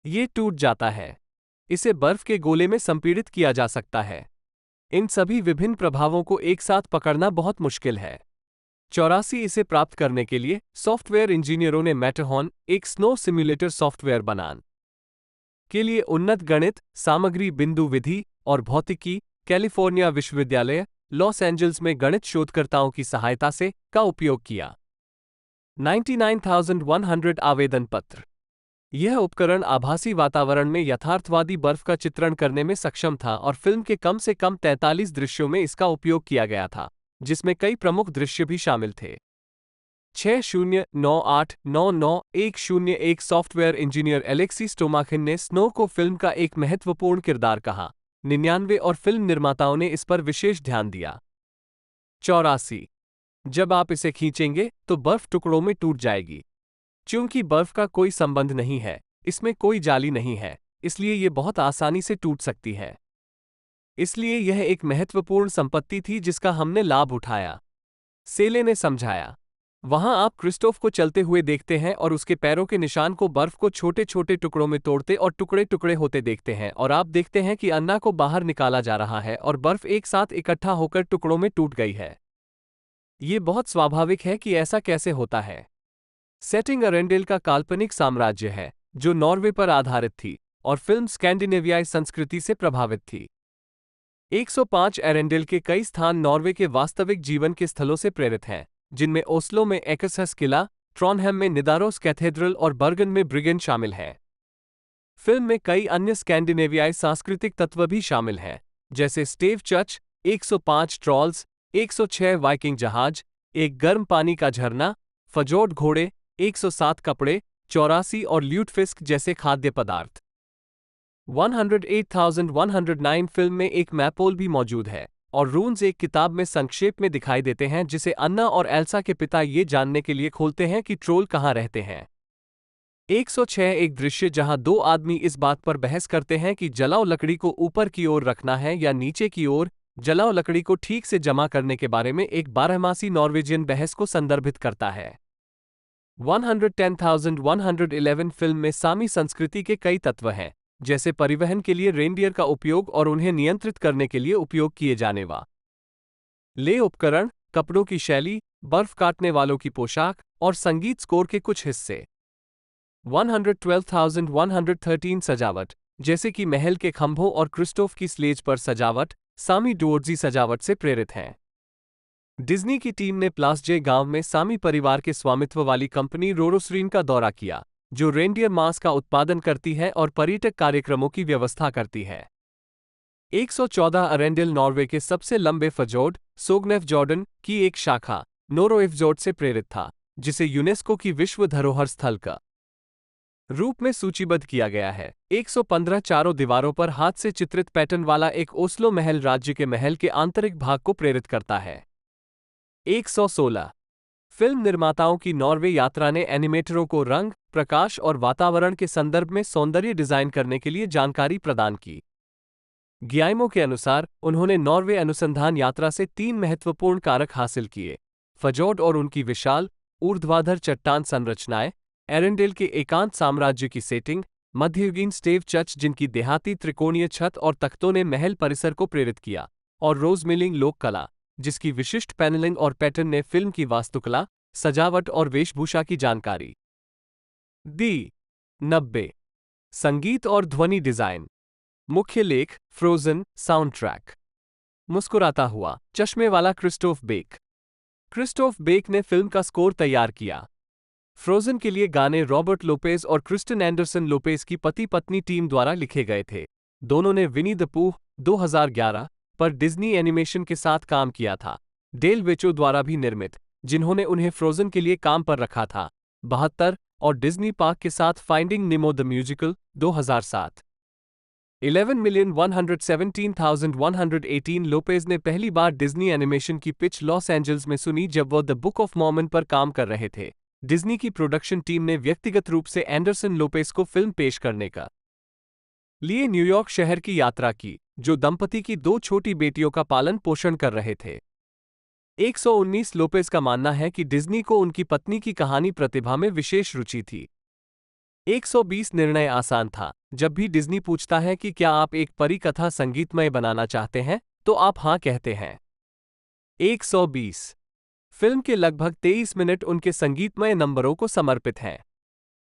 ये टूट जाता है। इसे बर्फ के गोले में संपीड़ित किया जा सकता है। इन सभी विभिन्न प्रभावों को एक साथ पकड़ना बहुत मुश्किल है। 84 इसे प्राप्त करने के लिए सॉफ्टवेयर इंजीनियरों ने मैटरहॉर्न, एक स्नो सिम्युलेटर सॉफ्टवेयर बनाने के लिए उन्नत गणित, सामग्री बिंदु विधि और भौतिकी, कैलिफोर्निया विश्वविद्यालय, लॉस एंजल्स में गणित शोधकर्ताओं की सहायता से का उपयोग किया। 99,100 आवेदन पत्र। यह उपकरण आभासी वातावरण में यथार्थवादी बर्फ का चित्रण करने में सक्षम था और फिल्म के कम से कम 43 दृश्यों में इसका उपयोग किया गया था, जिसमें कई प्रमुख दृश्य भी शामिल थे। 6098991001 सॉफ्टवेयर इंजीनियर एलेक्सी स्टोमाखिन ने स्नो को फिल्म का एक महत्वपूर्ण किरदार कहा। 99 और फिल्म निर्माताओं ने इस पर विशेष ध्यान दिया। 84 जब आप इसे खींचेंगे तो बर्फ टुकड़ों में टूट जाएगी। चूंकि बर्फ का कोई संबंध नहीं है, इसमें कोई जाली नहीं है, इसलिए यह बहुत आसानी से टूट सकती है। इसलिए यह एक महत्वपूर्ण संपत्ति थी जिसका हमने लाभ उठाया, सेले ने समझाया। वहां आप क्रिस्टोफ को चलते हुए देखते हैं और उसके पैरों के निशान को बर्फ को छोटे छोटे टुकड़ों में तोड़ते और टुकड़े टुकड़े होते देखते हैं, और आप देखते हैं कि अन्ना को बाहर निकाला जा रहा है और बर्फ एक साथ इकट्ठा होकर टुकड़ों में टूट गई है। ये बहुत स्वाभाविक है कि ऐसा कैसे होता है। सेटिंग अरेंडेल का काल्पनिक साम्राज्य है जो नॉर्वे पर आधारित थी और फिल्म स्कैंडिनेवियाई संस्कृति से प्रभावित थी। 105 एरेंडेल के कई स्थान नॉर्वे के वास्तविक जीवन के स्थलों से प्रेरित हैं, जिनमें ओस्लो में एक्सहस किला, ट्रॉनहेम में निदारोस कैथेड्रल और बर्गन में ब्रिगेन शामिल हैं। फिल्म में कई अन्य स्कैंडिनेवियाई सांस्कृतिक तत्व भी शामिल हैं, जैसे स्टेव चर्च, 105 ट्रॉल्स, 106 वाइकिंग जहाज, एक गर्म पानी का झरना, फजोर्ड घोड़े, 107 कपड़े, 84 और ल्यूटफिस्क जैसे खाद्य पदार्थ। 108,109 फिल्म में एक मैपोल भी मौजूद है और रून्स एक किताब में संक्षेप में दिखाई देते हैं, जिसे अन्ना और एल्सा के पिता ये जानने के लिए खोलते हैं कि ट्रोल कहाँ रहते हैं। 106 एक दृश्य जहां दो आदमी इस बात पर बहस करते हैं कि जलाओ लकड़ी को ऊपर की ओर रखना है या नीचे की ओर। जलाओ लकड़ी को ठीक से जमा करने के बारे में एक बारहमासी नॉर्वेजियन बहस को संदर्भित करता है। 110,111 फिल्म में सामी संस्कृति के कई तत्व हैं, जैसे परिवहन के लिए रेनडियर का उपयोग और उन्हें नियंत्रित करने के लिए उपयोग किए जाने वाले उपकरण, कपड़ों की शैली, बर्फ काटने वालों की पोशाक और संगीत स्कोर के कुछ हिस्से। 112,113 सजावट, जैसे कि महल के खंभों और क्रिस्टोफ की स्लेज पर सजावट, सामी डोर्जी सजावट से प्रेरित हैं। डिज्नी की टीम ने प्लासजे गांव में सामी परिवार के स्वामित्व वाली कंपनी रोरोस्रीन का दौरा किया, जो रेनडियर मांस का उत्पादन करती है और पर्यटक कार्यक्रमों की व्यवस्था करती है। 114 अरेंडिल नॉर्वे के सबसे लंबे fjord, सोग्नेफजॉर्डन की एक शाखा, नोरोएफजोर्ड से प्रेरित था, जिसे यूनेस्को की विश्व धरोहर स्थल का रूप में सूचीबद्ध किया गया है। 115 चारों दीवारों पर हाथ से चित्रित पैटर्न वाला एक ओस्लो महल राज्य के महल के आंतरिक भाग को प्रेरित करता है। 116 फिल्म निर्माताओं की नॉर्वे यात्रा ने एनिमेटरों को रंग, प्रकाश और वातावरण के संदर्भ में सौंदर्य डिजाइन करने के लिए जानकारी प्रदान की। ग्याइमो के अनुसार उन्होंने नॉर्वे अनुसंधान यात्रा से 3 महत्वपूर्ण कारक हासिल किए: fjord और उनकी विशाल, ऊर्ध्वाधर चट्टान संरचनाएं, एरेंडेल के एकांत साम्राज्य की सेटिंग, मध्ययुगीन स्टेव चर्च जिनकी देहाती त्रिकोणीय छत और तख्तों ने महल परिसर को प्रेरित किया, और रोजमिलिंग लोक कला, जिसकी विशिष्ट पैनलिंग और पैटर्न ने फिल्म की वास्तुकला, सजावट और वेशभूषा की जानकारी दी। 90 संगीत और ध्वनि डिजाइन। मुख्य लेख, फ्रोजन, साउंड ट्रैक। मुस्कुराता हुआ, चश्मे वाला क्रिस्टोफ बेक। क्रिस्टोफ बेक ने फिल्म का स्कोर तैयार किया। फ्रोजन के लिए गाने रॉबर्ट लोपेज और क्रिस्टन एंडरसन लोपेज की पति पत्नी टीम द्वारा लिखे गए थे। दोनों ने विनी द पूह 2011 पर डिज्नी एनिमेशन के साथ काम किया था, डेल वेचो द्वारा भी निर्मित, जिन्होंने उन्हें फ्रोजन के लिए काम पर रखा था, 72, और डिज्नी पार्क के साथ फाइंडिंग निमो द म्यूजिकल 2007। 11,117,118 लोपेज ने पहली बार डिज्नी एनिमेशन की पिच लॉस एंजल्स में सुनी जब वह द बुक ऑफ मॉर्मन पर काम कर रहे थे। डिज्नी की प्रोडक्शन टीम ने व्यक्तिगत रूप से एंडरसन लोपेज को फिल्म पेश करने का लिए न्यूयॉर्क शहर की यात्रा की, जो दंपति की 2 छोटी बेटियों का पालन पोषण कर रहे थे। 119 लोपेज का मानना है कि डिज्नी को उनकी पत्नी की कहानी प्रतिभा में विशेष रुचि थी। 120 निर्णय आसान था। जब भी डिज्नी पूछता है कि क्या आप एक परी कथा संगीतमय बनाना चाहते हैं, तो आप हां कहते हैं। 120 फिल्म के लगभग 23 मिनट उनके संगीतमय नंबरों को समर्पित हैं।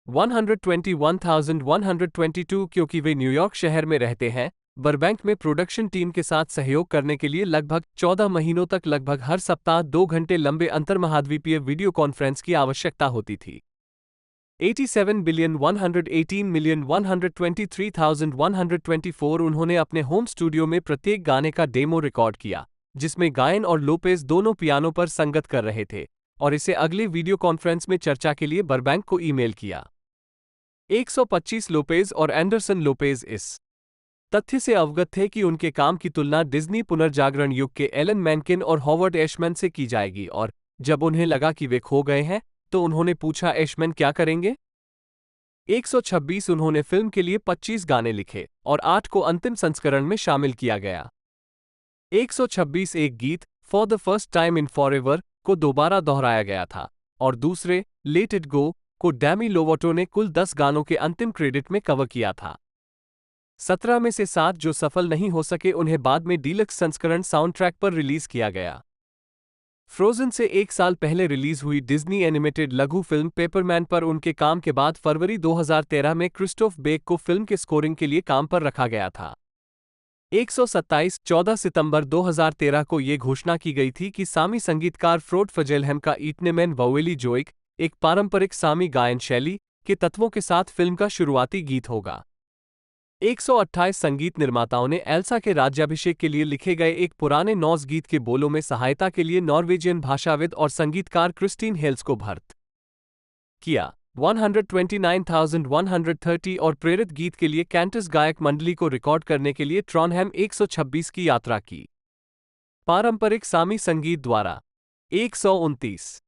121,122 क्योंकि वे न्यूयॉर्क शहर में रहते हैं, बरबैंक में प्रोडक्शन टीम के साथ सहयोग करने के लिए लगभग 14 महीनों तक लगभग हर सप्ताह 2 घंटे लंबे अंतर्महाद्वीपीय वीडियो कॉन्फ्रेंस की आवश्यकता होती थी। 87,118,123,124 उन्होंने अपने होम स्टूडियो में प्रत्येक गाने का डेमो रिकॉर्ड किया, जिसमें गायन और लोपेज दोनों पियानो पर संगत कर रहे थे, और इसे अगले वीडियो कॉन्फ्रेंस में चर्चा के लिए बरबैंक को ईमेल किया। 125 लोपेज और एंडरसन लोपेज इस तथ्य से अवगत थे कि उनके काम की तुलना डिज्नी पुनर्जागरण युग के एलन मेंकिन और हॉवर्ड एशमैन से की जाएगी, और जब उन्हें लगा कि वे खो गए हैं, तो उन्होंने पूछा एशमैन क्या करेंगे। 126 उन्होंने फिल्म के लिए 25 गाने लिखे और 8 को अंतिम संस्करण में शामिल किया गया। 126 एक गीत for the first time in forever को दोबारा दोहराया गया था, और दूसरे लेट इट गो को डैमी लोवोटो ने कुल 10 गानों के अंतिम क्रेडिट में कवर किया था। 17 में से 7 जो सफल नहीं हो सके उन्हें बाद में डीलक्स संस्करण साउंड ट्रैक पर रिलीज किया गया। फ्रोजन से 1 साल पहले रिलीज हुई डिज्नी एनिमेटेड लघु फिल्म पेपरमैन पर उनके काम के बाद फरवरी 2013 में क्रिस्टोफ बेक को फिल्म के स्कोरिंग के लिए काम पर रखा गया था। 14 सितंबर 2013 को ये घोषणा की गई थी कि सामी संगीतकार फ्रोड फजेलहेम का ईटनेमेन ववेली जोइक, एक पारंपरिक सामी गायन शैली के तत्वों के साथ फिल्म का शुरुआती गीत होगा। 128 संगीत निर्माताओं ने एल्सा के राज्याभिषेक के लिए लिखे गए एक पुराने नॉर्स गीत के बोलों में सहायता के लिए नॉर्वेजियन भाषाविद और संगीतकार क्रिस्टीन हेल्स को भर्त किया। 129,130 और प्रेरित गीत के लिए कैंटस गायक मंडली को रिकॉर्ड करने के लिए ट्रॉनहेम 126 की यात्रा की। पारंपरिक सामी संगीत द्वारा 129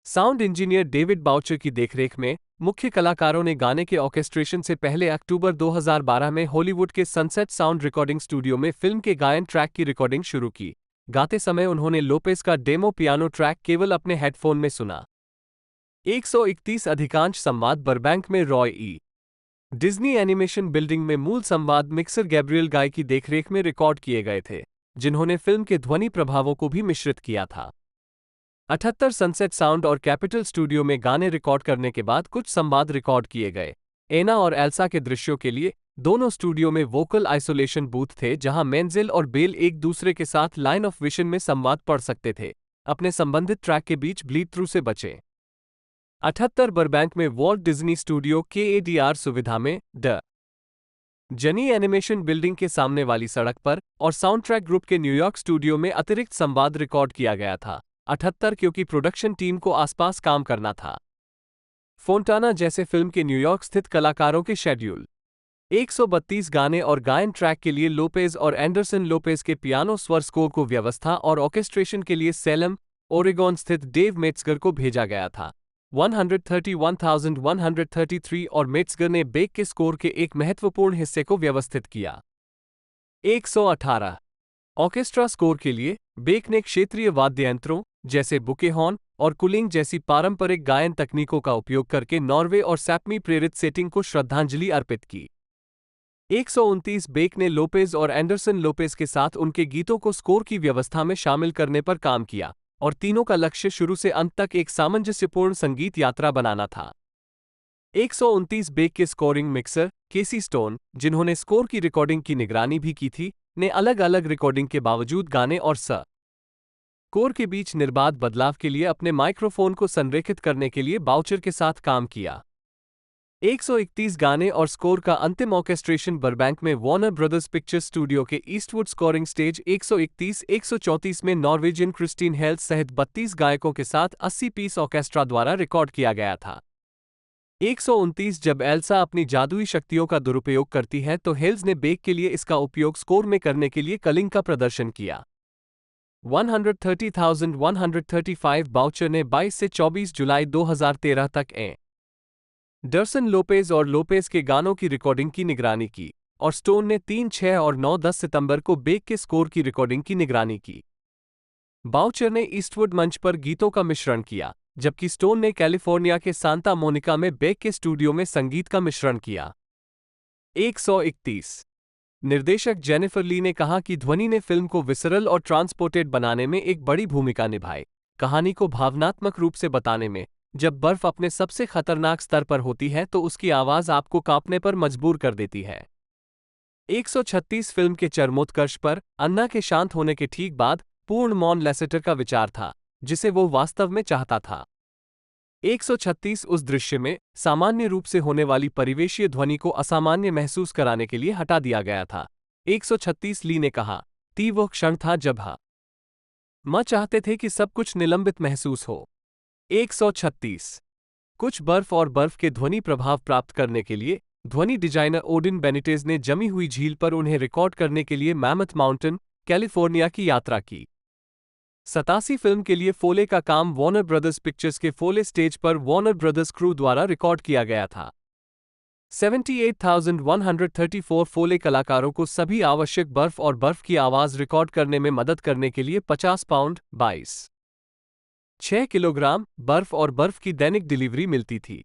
साउंड इंजीनियर डेविड बाउचर की देखरेख में मुख्य कलाकारों ने गाने के ऑर्केस्ट्रेशन से पहले अक्टूबर 2012 में हॉलीवुड के सनसेट साउंड रिकॉर्डिंग स्टूडियो में फिल्म के गायन ट्रैक की रिकॉर्डिंग शुरू की। गाते समय उन्होंने लोपेज का डेमो पियानो ट्रैक केवल अपने हेडफोन में सुना। 131 अधिकांश संवाद बरबैंक में रॉय ई. डिज्नी एनिमेशन बिल्डिंग में मूल संवाद मिक्सर गैब्रियल गाय की देखरेख में रिकॉर्ड किए गए थे, जिन्होंने फिल्म के ध्वनि प्रभावों को भी मिश्रित किया था। 78 सनसेट साउंड और कैपिटल स्टूडियो में गाने रिकॉर्ड करने के बाद कुछ संवाद रिकॉर्ड किए गए। एना और एल्सा के दृश्यों के लिए दोनों स्टूडियो में वोकल आइसोलेशन बूथ थे जहां मेंजिल और बेल एक दूसरे के साथ लाइन ऑफ विजन में संवाद पढ़ सकते थे। अपने संबंधित ट्रैक के बीच ब्लीड थ्रू से बचें। 78 बरबैंक में वॉल्ट डिज्नी स्टूडियो KADR सुविधा में ड जनी एनिमेशन बिल्डिंग के सामने वाली सड़क पर और साउंड ट्रैक ग्रुप के न्यूयॉर्क स्टूडियो में अतिरिक्त संवाद रिकॉर्ड किया गया था। 78 क्योंकि प्रोडक्शन टीम को आसपास काम करना था। फोंटाना जैसे फिल्म के न्यूयॉर्क स्थित कलाकारों के शेड्यूल। 132 गाने और गायन ट्रैक के लिए लोपेज और एंडरसन लोपेज के पियानो स्वर स्कोर को व्यवस्था और ऑर्केस्ट्रेशन के लिए सेलम, ओरेगॉन स्थित डेव मेट्सगर को भेजा गया था। 131,133 और मेट्सगर ने बेक के स्कोर के एक महत्वपूर्ण हिस्से को व्यवस्थित किया। 118 ऑर्केस्ट्रा स्कोर के लिए बेक ने क्षेत्रीय वाद्य यंत्रों जैसे बुकेहॉर्न और कुलिंग जैसी पारंपरिक गायन तकनीकों का उपयोग करके नॉर्वे और सैपमी प्रेरित सेटिंग को श्रद्धांजलि अर्पित की। 129 बेक ने लोपेज और एंडरसन लोपेज के साथ उनके गीतों को स्कोर की व्यवस्था में शामिल करने पर काम किया और तीनों का लक्ष्य शुरू से अंत तक एक सामंजस्यपूर्ण संगीत यात्रा बनाना था। 129 बेक के स्कोरिंग मिक्सर केसी स्टोन, जिन्होंने स्कोर की रिकॉर्डिंग की निगरानी भी की थी, ने अलग अलग रिकॉर्डिंग के बावजूद गाने और स्कोर के बीच निर्बाध बदलाव के लिए अपने माइक्रोफोन को संरेखित करने के लिए बाउचर के साथ काम किया। 131 गाने और स्कोर का अंतिम ऑर्केस्ट्रेशन बरबैंक में वार्नर ब्रदर्स पिक्चर्स स्टूडियो के ईस्टवुड स्कोरिंग स्टेज 131-134 में नॉर्वेजियन क्रिस्टीन हेल्स सहित 32 गायकों के साथ 80 पीस ऑर्केस्ट्रा द्वारा रिकॉर्ड किया गया था। 129 जब एल्सा अपनी जादुई शक्तियों का दुरुपयोग करती है तो हेल्स ने बेक के लिए इसका उपयोग स्कोर में करने के लिए कलिंग का प्रदर्शन किया। 130,135 बाउचर ने 22 से 24 जुलाई 2013 तक एंडरसन लोपेज और लोपेज के गानों की रिकॉर्डिंग की निगरानी की और स्टोन ने 3, 6 और 9-10 सितंबर को बेक के स्कोर की रिकॉर्डिंग की निगरानी की। बाउचर ने ईस्टवुड मंच पर गीतों का मिश्रण किया, जबकि स्टोन ने कैलिफोर्निया के सांता मोनिका में बेक के स्टूडियो में संगीत का मिश्रण किया। 131 निर्देशक जेनिफर ली ने कहा कि ध्वनि ने फिल्म को विसरल और ट्रांसपोर्टेड बनाने में एक बड़ी भूमिका निभाई, कहानी को भावनात्मक रूप से बताने में। जब बर्फ अपने सबसे खतरनाक स्तर पर होती है तो उसकी आवाज आपको कांपने पर मजबूर कर देती है। 136 फिल्म के चरमोत्कर्ष पर अन्ना के शांत होने के ठीक बाद पूर्ण मौन लेसेटर का विचार था, जिसे वो वास्तव में चाहता था। 136 उस दृश्य में सामान्य रूप से होने वाली परिवेशीय ध्वनि को असामान्य महसूस कराने के लिए हटा दिया गया था। 136 ली ने कहा, "ती वो क्षण था जब हम चाहते थे कि सब कुछ निलंबित महसूस हो।" 136 कुछ बर्फ और बर्फ के ध्वनि प्रभाव प्राप्त करने के लिए ध्वनि डिजाइनर ओडिन बेनिटेज ने जमी हुई झील पर उन्हें रिकॉर्ड करने के लिए मैमथ माउंटेन, कैलिफोर्निया की यात्रा की। 87 फिल्म के लिए फोले का काम वार्नर ब्रदर्स पिक्चर्स के फोले स्टेज पर वार्नर ब्रदर्स क्रू द्वारा रिकॉर्ड किया गया था। 78,134 फोले कलाकारों को सभी आवश्यक बर्फ और बर्फ की आवाज रिकॉर्ड करने में मदद करने के लिए 50 पाउंड 22.6 किलोग्राम बर्फ और बर्फ की दैनिक डिलीवरी मिलती थी।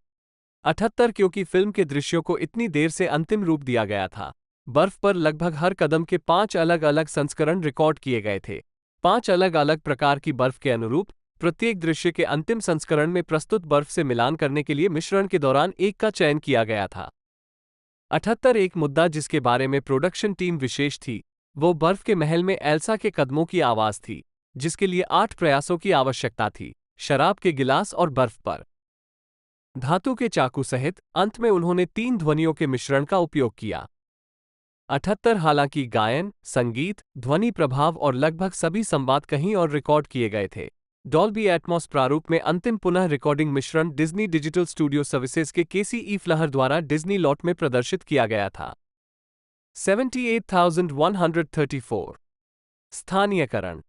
78 क्योंकि फिल्म के दृश्यों को इतनी देर से अंतिम रूप दिया गया था, बर्फ पर लगभग हर कदम के 5 अलग अलग संस्करण रिकॉर्ड किए गए थे। 5 अलग अलग प्रकार की बर्फ के अनुरूप प्रत्येक दृश्य के अंतिम संस्करण में प्रस्तुत बर्फ से मिलान करने के लिए मिश्रण के दौरान एक का चयन किया गया था। 78 एक मुद्दा जिसके बारे में प्रोडक्शन टीम विशेष थी, वो बर्फ के महल में एल्सा के कदमों की आवाज थी, जिसके लिए 8 प्रयासों की आवश्यकता थी, शराब के गिलास और बर्फ पर धातु के चाकू सहित। अंत में उन्होंने 3 ध्वनियों के मिश्रण का उपयोग किया। 78 हालांकि गायन, संगीत, ध्वनि प्रभाव और लगभग सभी संवाद कहीं और रिकॉर्ड किए गए थे। डॉल्बी एटमॉस प्रारूप में अंतिम पुनः रिकॉर्डिंग मिश्रण डिज्नी डिजिटल स्टूडियो सर्विसेज के KCE फ्लहर द्वारा डिज्नी लॉट में प्रदर्शित किया गया था। 78,134 स्थानीयकरण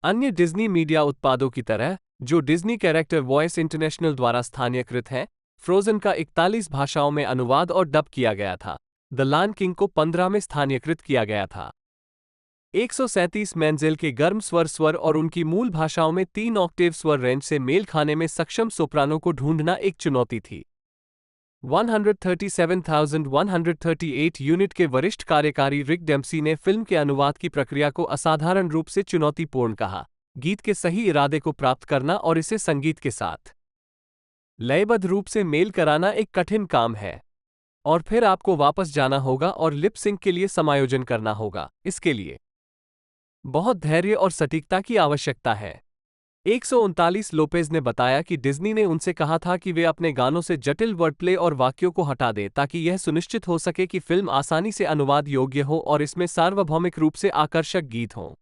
अन्य डिज्नी मीडिया उत्पादों की तरह जो डिज्नी कैरेक्टर वॉइस इंटरनेशनल द्वारा स्थानीयकृत हैं, फ्रोजन का 41 भाषाओं में अनुवाद और डब किया गया था। द लायन किंग को 15 में स्थानीयकृत किया गया था। 137 मेंजिल के गर्म स्वर और उनकी मूल भाषाओं में 3 ऑक्टेव स्वर रेंज से मेल खाने में सक्षम सोप्रानो को ढूंढना एक चुनौती थी। 137,138 यूनिट के वरिष्ठ कार्यकारी रिक डेम्पसी ने फिल्म के अनुवाद की प्रक्रिया को असाधारण रूप से चुनौतीपूर्ण कहा। गीत के सही इरादे को प्राप्त करना और इसे संगीत के साथ लयबद्ध रूप से मेल कराना एक कठिन काम है। और फिर आपको वापस जाना होगा और लिप सिंक के लिए समायोजन करना होगा। इसके लिए बहुत धैर्य और सटीकता की आवश्यकता है। 139 लोपेज ने बताया कि डिज्नी ने उनसे कहा था कि वे अपने गानों से जटिल वर्डप्ले और वाक्यों को हटा दें ताकि यह सुनिश्चित हो सके कि फिल्म आसानी से अनुवाद योग्य हो और इसमें सार्वभौमिक रूप से आकर्षक गीत हों।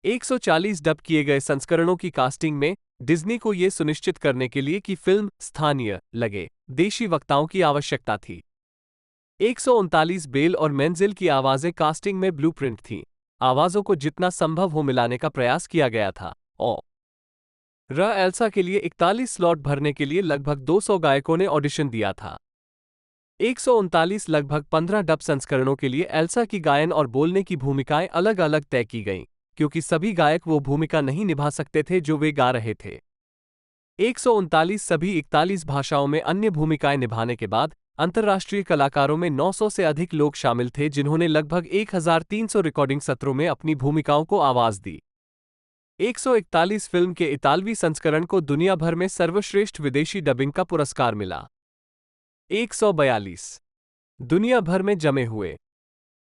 140 डब किए गए संस्करणों की कास्टिंग में डिज्नी को यह सुनिश्चित करने के लिए कि फिल्म स्थानीय लगे, देशी वक्ताओं की आवश्यकता थी। 139 बेल और मेंजिल की आवाजें कास्टिंग में ब्लूप्रिंट थीं। आवाजों को जितना संभव हो मिलाने का प्रयास किया गया था और एल्सा के लिए 41 स्लॉट भरने के लिए लगभग 200 गायकों ने ऑडिशन दिया था। 139 लगभग 15 डब संस्करणों के लिए एल्सा की गायन और बोलने की भूमिकाएं अलग अलग तय की गईं, क्योंकि सभी गायक वो भूमिका नहीं निभा सकते थे जो वे गा रहे थे। 139 सभी 41 भाषाओं में अन्य भूमिकाएं निभाने के बाद अंतर्राष्ट्रीय कलाकारों में 900 से अधिक लोग शामिल थे जिन्होंने लगभग 1300 रिकॉर्डिंग सत्रों में अपनी भूमिकाओं को आवाज दी। 141 फिल्म के इतालवी संस्करण को दुनिया भर में सर्वश्रेष्ठ विदेशी डबिंग का पुरस्कार मिला। 142 दुनिया भर में जमे हुए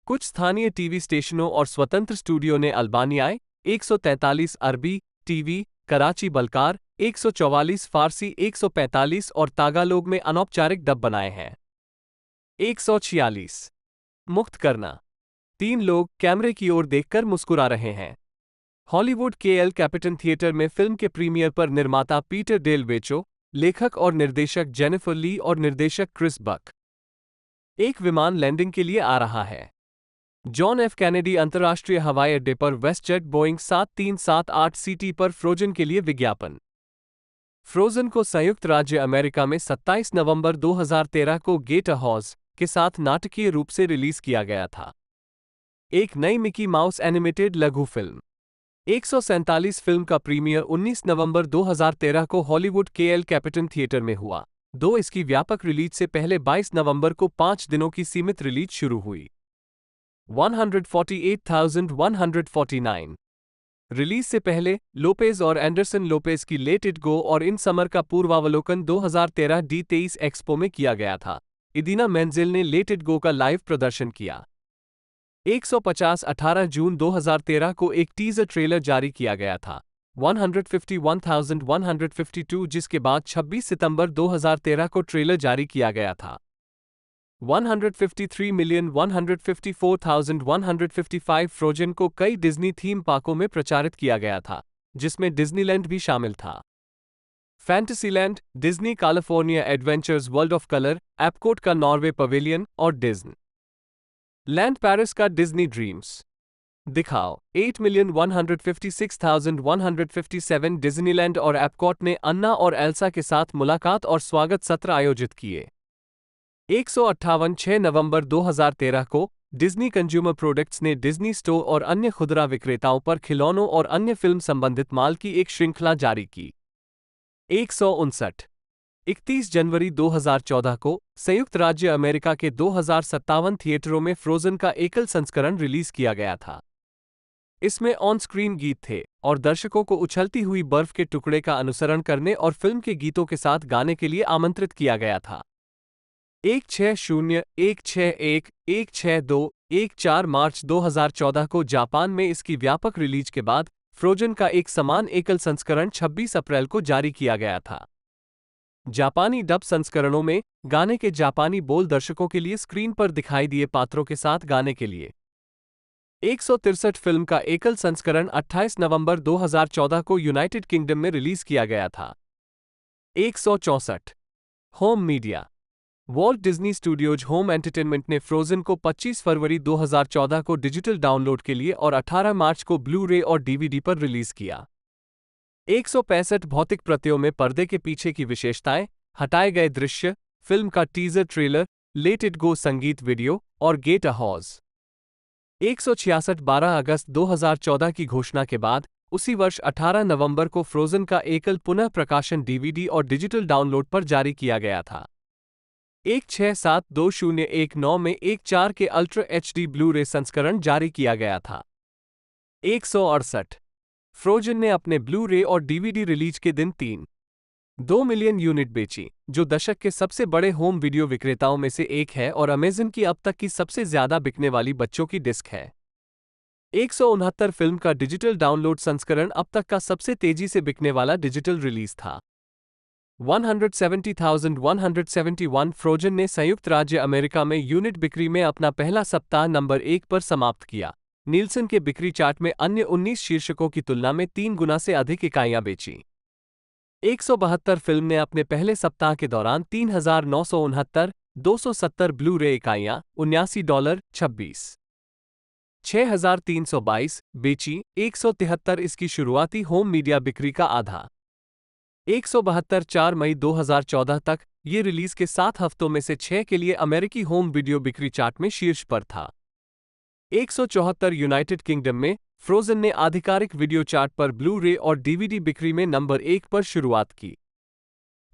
कुछ स्थानीय टीवी स्टेशनों और स्वतंत्र स्टूडियो ने अल्बानियाई 143 अरबी टीवी, कराची बलकार 144 फारसी 145 और तागालोग में अनौपचारिक डब बनाए हैं। 146 मुक्त करना 3 लोग कैमरे की ओर देखकर मुस्कुरा रहे हैं। हॉलीवुड के एल कैपिटन थिएटर में फिल्म के प्रीमियर पर निर्माता पीटर डेल वेचो, लेखक और निर्देशक जेनिफर ली और निर्देशक क्रिस बक। एक विमान लैंडिंग के लिए आ रहा है। जॉन एफ कैनेडी अंतर्राष्ट्रीय हवाई अड्डे पर वेस्टजेट बोइंग 7378 सीटी पर फ्रोजन के लिए विज्ञापन। फ्रोजन को संयुक्त राज्य अमेरिका में 27 नवंबर 2013 को गेट अ हॉर्स के साथ नाटकीय रूप से रिलीज किया गया था। एक नई मिकी माउस एनिमेटेड लघु फिल्म। 147 फिल्म का प्रीमियर 19 नवंबर 2013 को हॉलीवुड के एल कैपिटन थिएटर में हुआ। इसकी व्यापक रिलीज से पहले 22 नवंबर को 5 दिनों की सीमित रिलीज शुरू हुई। 148,149 रिलीज से पहले लोपेज और एंडरसन लोपेज की लेट इट गो और इन समर का पूर्वावलोकन 2013 D23 एक्सपो में किया गया था। इदीना मेंजिल ने लेट इट गो का लाइव प्रदर्शन किया। 150 18 जून 2013 को एक टीजर ट्रेलर जारी किया गया था। 151,152 जिसके बाद 26 सितंबर 2013 को ट्रेलर जारी किया गया था। 153,154,155 फ्रोजन को कई डिज्नी थीम पार्कों में प्रचारित किया गया था, जिसमें डिज्नीलैंड भी शामिल था। Fantasyland, Disney California Adventures World of Color, Epcot का नॉर्वे पवेलियन और डिज्नी लैंड पेरिस का डिज्नी ड्रीम्स दिखाओ। 8,156,157 डिज्नीलैंड और एपकोट ने अन्ना और एल्सा के साथ मुलाकात और स्वागत सत्र आयोजित किए। 158 नवंबर 2013 को डिज्नी कंज्यूमर प्रोडक्ट्स ने डिज्नी स्टोर और अन्य खुदरा विक्रेताओं पर खिलौनों और अन्य फिल्म संबंधित माल की एक श्रृंखला जारी की। 159 जनवरी 2014 को संयुक्त राज्य अमेरिका के 2057 थिएटरों में फ्रोजन का एकल संस्करण रिलीज किया गया था। इसमें ऑन स्क्रीन गीत थे और दर्शकों को उछलती हुई बर्फ के टुकड़े का अनुसरण करने और फिल्म के गीतों के साथ गाने के लिए आमंत्रित किया गया था। 160, 161, 162, 14 मार्च 2014 को जापान में इसकी व्यापक रिलीज के बाद फ्रोजन का एक समान एकल संस्करण 26 अप्रैल को जारी किया गया था। जापानी डब संस्करणों में गाने के जापानी बोल दर्शकों के लिए स्क्रीन पर दिखाई दिए पात्रों के साथ गाने के लिए। 163 फिल्म का एकल संस्करण 28 नवंबर 2014 को यूनाइटेड किंगडम में रिलीज किया गया था। 164 home media. Walt Disney studios home entertainment ने फ्रोजन को 25 फरवरी 2014 को डिजिटल डाउनलोड के लिए और 18 मार्च को ब्लू रे और डीवीडी पर रिलीज किया। 165 भौतिक प्रतियों में पर्दे के पीछे की विशेषताएं, हटाए गए दृश्य, फिल्म का teaser trailer, let it go संगीत वीडियो और गेट अ हॉर्स। 166 12 अगस्त 2014 की घोषणा के बाद उसी वर्ष 18 नवंबर को फ्रोजन का एकल पुनः प्रकाशन डीवीडी और डिजिटल डाउनलोड पर जारी किया गया था। 1672019 में 14 के अल्ट्रा एचडी ब्लू रे संस्करण जारी किया गया था। 168 फ्रोजन ने अपने ब्लू रे और डीवीडी रिलीज के दिन 3.2 मिलियन यूनिट बेची, जो दशक के सबसे बड़े होम वीडियो विक्रेताओं में से एक है और अमेज़न की अब तक की सबसे ज्यादा बिकने वाली बच्चों की डिस्क है। 169 फिल्म का डिजिटल डाउनलोड संस्करण अब तक का सबसे तेजी से बिकने वाला डिजिटल रिलीज था। 170,171 फ्रोजन ने संयुक्त राज्य अमेरिका में यूनिट बिक्री में अपना पहला सप्ताह नंबर 1 पर समाप्त किया। नीलसन के बिक्री चार्ट में अन्य 19 शीर्षकों की तुलना में 3 गुना से अधिक इकाइयां बेची। 172 फिल्म ने अपने पहले सप्ताह के दौरान 3,969 270 ब्लू रे इकाइयां $79 6,322 बेची। 173 इसकी शुरुआती होम मीडिया बिक्री का आधा। 172 4 मई 2014 तक ये रिलीज के 7 हफ्तों में से 6 के लिए अमेरिकी होम वीडियो बिक्री चार्ट में शीर्ष पर था। 174 यूनाइटेड किंगडम में फ्रोजन ने आधिकारिक वीडियो चार्ट पर ब्लू रे और डीवीडी बिक्री में नंबर 1 पर शुरुआत की।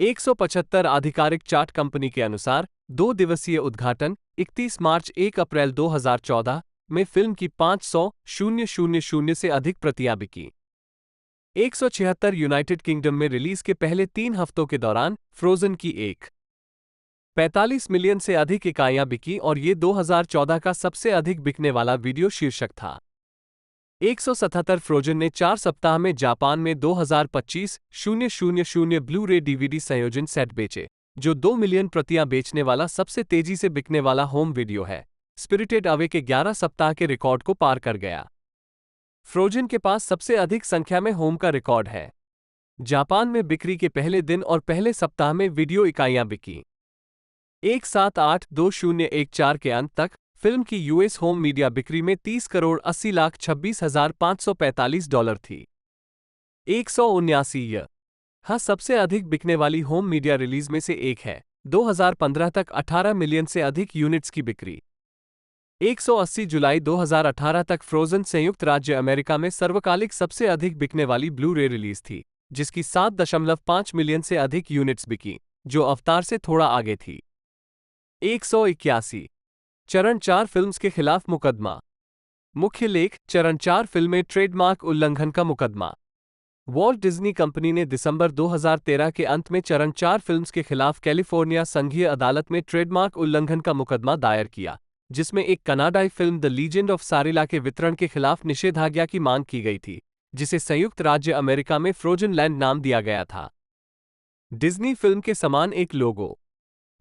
175 आधिकारिक चार्ट कंपनी के अनुसार 2 दिवसीय उद्घाटन 31 मार्च 1 अप्रैल 2014 में फिल्म की 500,000 से अधिक प्रतियां बिकी। 176 यूनाइटेड किंगडम में रिलीज के पहले 3 हफ्तों के दौरान फ्रोजन की 1.45 मिलियन से अधिक इकाइयां बिकी और ये 2014 का सबसे अधिक बिकने वाला वीडियो शीर्षक था। 177 फ्रोजन ने 4 सप्ताह में जापान में 2,025,000 ब्लू रे डीवीडी संयोजन सेट बेचे, जो 2 मिलियन प्रतियां बेचने वाला सबसे तेजी से बिकने वाला होम वीडियो है। स्पिरिटेड अवे के 11 सप्ताह के रिकॉर्ड को पार कर गया। फ्रोजन के पास सबसे अधिक संख्या में होम का रिकॉर्ड है। जापान में बिक्री के पहले दिन और पहले सप्ताह में वीडियो इकाइयां बिकी। 178-2014 के अंत तक फिल्म की यूएस होम मीडिया बिक्री में $30,80,26,545 थी। 179 यह सबसे अधिक बिकने वाली होम मीडिया रिलीज में से एक है। 2015 तक 18 मिलियन से अधिक यूनिट्स की बिक्री। 180 जुलाई 2018 तक फ्रोजन संयुक्त राज्य अमेरिका में सर्वकालिक सबसे अधिक बिकने वाली ब्लू रे रिलीज थी, जिसकी 7.5 मिलियन से अधिक यूनिट्स बिकी, जो अवतार से थोड़ा आगे थी। 181 चरण 4 फिल्म्स के खिलाफ मुकदमा। मुख्य लेख: चरण 4 फिल्में ट्रेडमार्क उल्लंघन का मुकदमा। वॉल्ट डिज्नी कंपनी ने दिसंबर 2013 के अंत में चरण 4 फिल्म्स के खिलाफ कैलिफोर्निया संघीय अदालत में ट्रेडमार्क उल्लंघन का मुकदमा दायर किया, जिसमें एक कनाडाई फिल्म द लीजेंड ऑफ सारिला के वितरण के खिलाफ निषेधाज्ञा की मांग की गई थी, जिसे संयुक्त राज्य अमेरिका में फ्रोजन लैंड नाम दिया गया था। डिज्नी फिल्म के समान एक लोगो।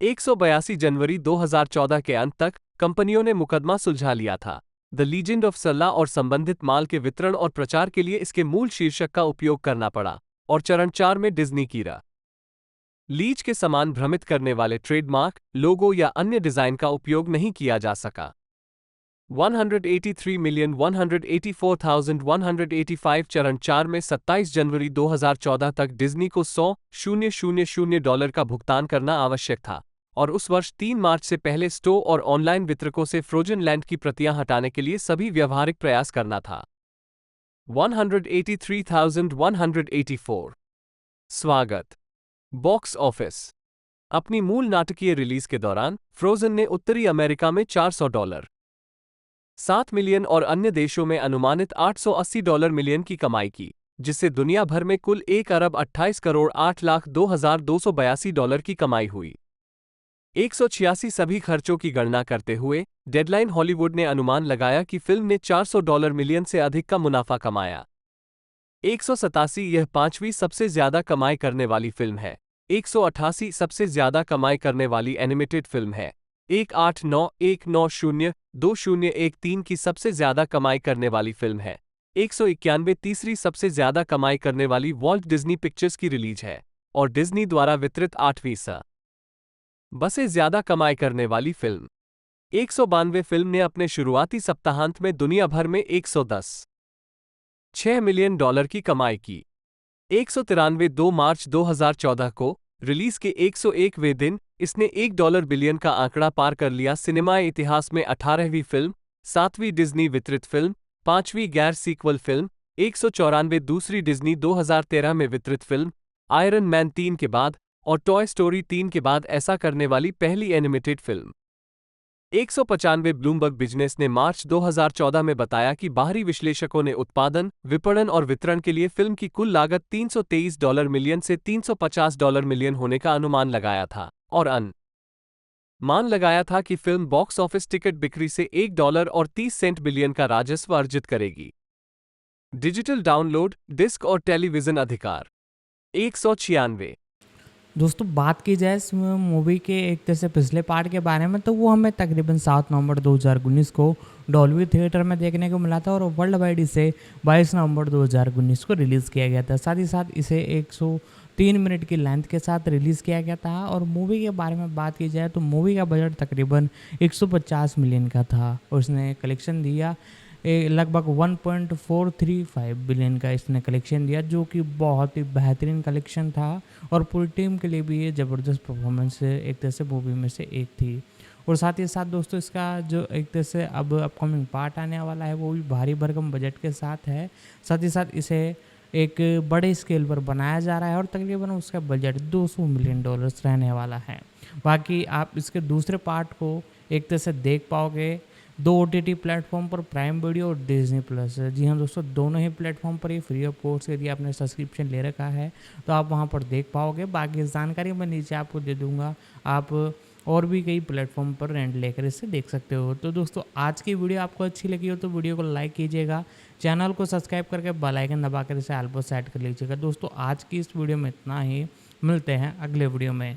182 जनवरी 2014 के अंत तक कंपनियों ने मुकदमा सुलझा लिया था। द लीजेंड ऑफ सल्ला और संबंधित माल के वितरण और प्रचार के लिए इसके मूल शीर्षक का उपयोग करना पड़ा, और चरण 4 में डिज्नी की लीज के समान भ्रमित करने वाले ट्रेडमार्क, लोगो या अन्य डिजाइन का उपयोग नहीं किया जा सका। 183,184,185 चरण 4 में 27 जनवरी 2014 तक डिज्नी को $100,000 का भुगतान करना आवश्यक था, और उस वर्ष 3 मार्च से पहले स्टोर और ऑनलाइन वितरकों से फ्रोजन लैंड की प्रतियां हटाने के लिए सभी व्यवहारिक प्रयास करना था। 183,184 स्वागत। Box office. अपनी मूल नाटकीय रिलीज के दौरान फ्रोजन ने उत्तरी अमेरिका में $400 7 मिलियन और अन्य देशों में अनुमानित $880 मिलियन की कमाई की, जिससे दुनिया भर में कुल $1,28,08,02,282 की कमाई हुई। 186 सभी खर्चों की गणना करते हुए डेडलाइन हॉलीवुड ने अनुमान लगाया कि फिल्म ने $400 मिलियन से अधिक का मुनाफा कमाया। 187 यह 5वीं सबसे ज्यादा कमाई करने वाली फिल्म है। 188 सबसे ज्यादा कमाई करने वाली एनिमेटेड फिल्म है। 189,190,2013 की सबसे ज्यादा कमाई करने वाली फिल्म है। 191 तीसरी सबसे ज्यादा कमाई करने वाली वॉल्ट डिज्नी पिक्चर्स की रिलीज है, और डिज्नी द्वारा वितरित 8वीं सबसे ज्यादा कमाई करने वाली फिल्म। 192 फिल्म ने अपने शुरुआती सप्ताहांत में दुनिया भर में $110.6 मिलियन की कमाई की। 193 2 मार्च 2014 को रिलीज के 101वें दिन इसने $1 बिलियन का आंकड़ा पार कर लिया। सिनेमा इतिहास में 18वीं फिल्म, 7वीं डिज्नी वितरित फिल्म, 5वीं गैर सीक्वल फिल्म। 194 दूसरी डिज्नी 2013 में वितरित फिल्म, आयरन मैन 3 के बाद और टॉय स्टोरी 3 के बाद ऐसा करने वाली पहली एनिमेटेड फिल्म। 195 ब्लूमबर्ग बिजनेस ने मार्च 2014 में बताया कि बाहरी विश्लेषकों ने उत्पादन, विपणन और वितरण के लिए फिल्म की कुल लागत $323 मिलियन से $350 मिलियन होने का अनुमान लगाया था और मान लगाया था कि फिल्म बॉक्स ऑफिस टिकट बिक्री से $1.30 बिलियन का राजस्व अर्जित करेगी। डिजिटल डाउनलोड, डिस्क और टेलीविजन अधिकार 196। दोस्तों बात की जाए इस मूवी के एक तरह से पिछले पार्ट के बारे में, तो वो हमें तकरीबन 7 नवंबर 2019 को डॉल्बी थिएटर में देखने को मिला था और वर्ल्ड वाइड इसे 22 नवंबर 2019 को रिलीज़ किया गया था। साथ ही साथ इसे 103 मिनट की लेंथ के साथ रिलीज़ किया गया था। और मूवी के बारे में बात की जाए तो मूवी का बजट तकरीबन 150 मिलियन का था और इसने कलेक्शन दिया लगभग 1.435 बिलियन का इसने कलेक्शन दिया, जो कि बहुत ही बेहतरीन कलेक्शन था और पूरी टीम के लिए भी ये ज़बरदस्त परफॉर्मेंस एक तरह से मूवी में से एक थी। और साथ ही साथ दोस्तों इसका जो एक तरह से अब अपकमिंग पार्ट आने वाला है वो भी भारी भरकम बजट के साथ है। साथ ही साथ इसे एक बड़े स्केल पर बनाया जा रहा है और तकरीबन उसका बजट $200 मिलियन रहने वाला है। बाकी आप इसके दूसरे पार्ट को एक तरह से देख पाओगे 2 OTT प्लेटफॉर्म पर, प्राइम वीडियो और डिज्नी प्लस। जी हाँ दोस्तों, दोनों ही प्लेटफॉर्म पर ये फ्री ऑफ कॉस्ट यदि आपने सब्सक्रिप्शन ले रखा है तो आप वहाँ पर देख पाओगे। बाकी जानकारी मैं नीचे आपको दे दूँगा, आप और भी कई प्लेटफॉर्म पर रेंट लेकर इसे देख सकते हो। तो दोस्तों आज की वीडियो आपको अच्छी लगी हो तो वीडियो को लाइक कीजिएगा, चैनल को सब्सक्राइब करके बेल आइकन दबाकर इसे ऑल पर सेट कर लीजिएगा। दोस्तों आज की इस वीडियो में इतना ही, मिलते हैं अगले वीडियो में।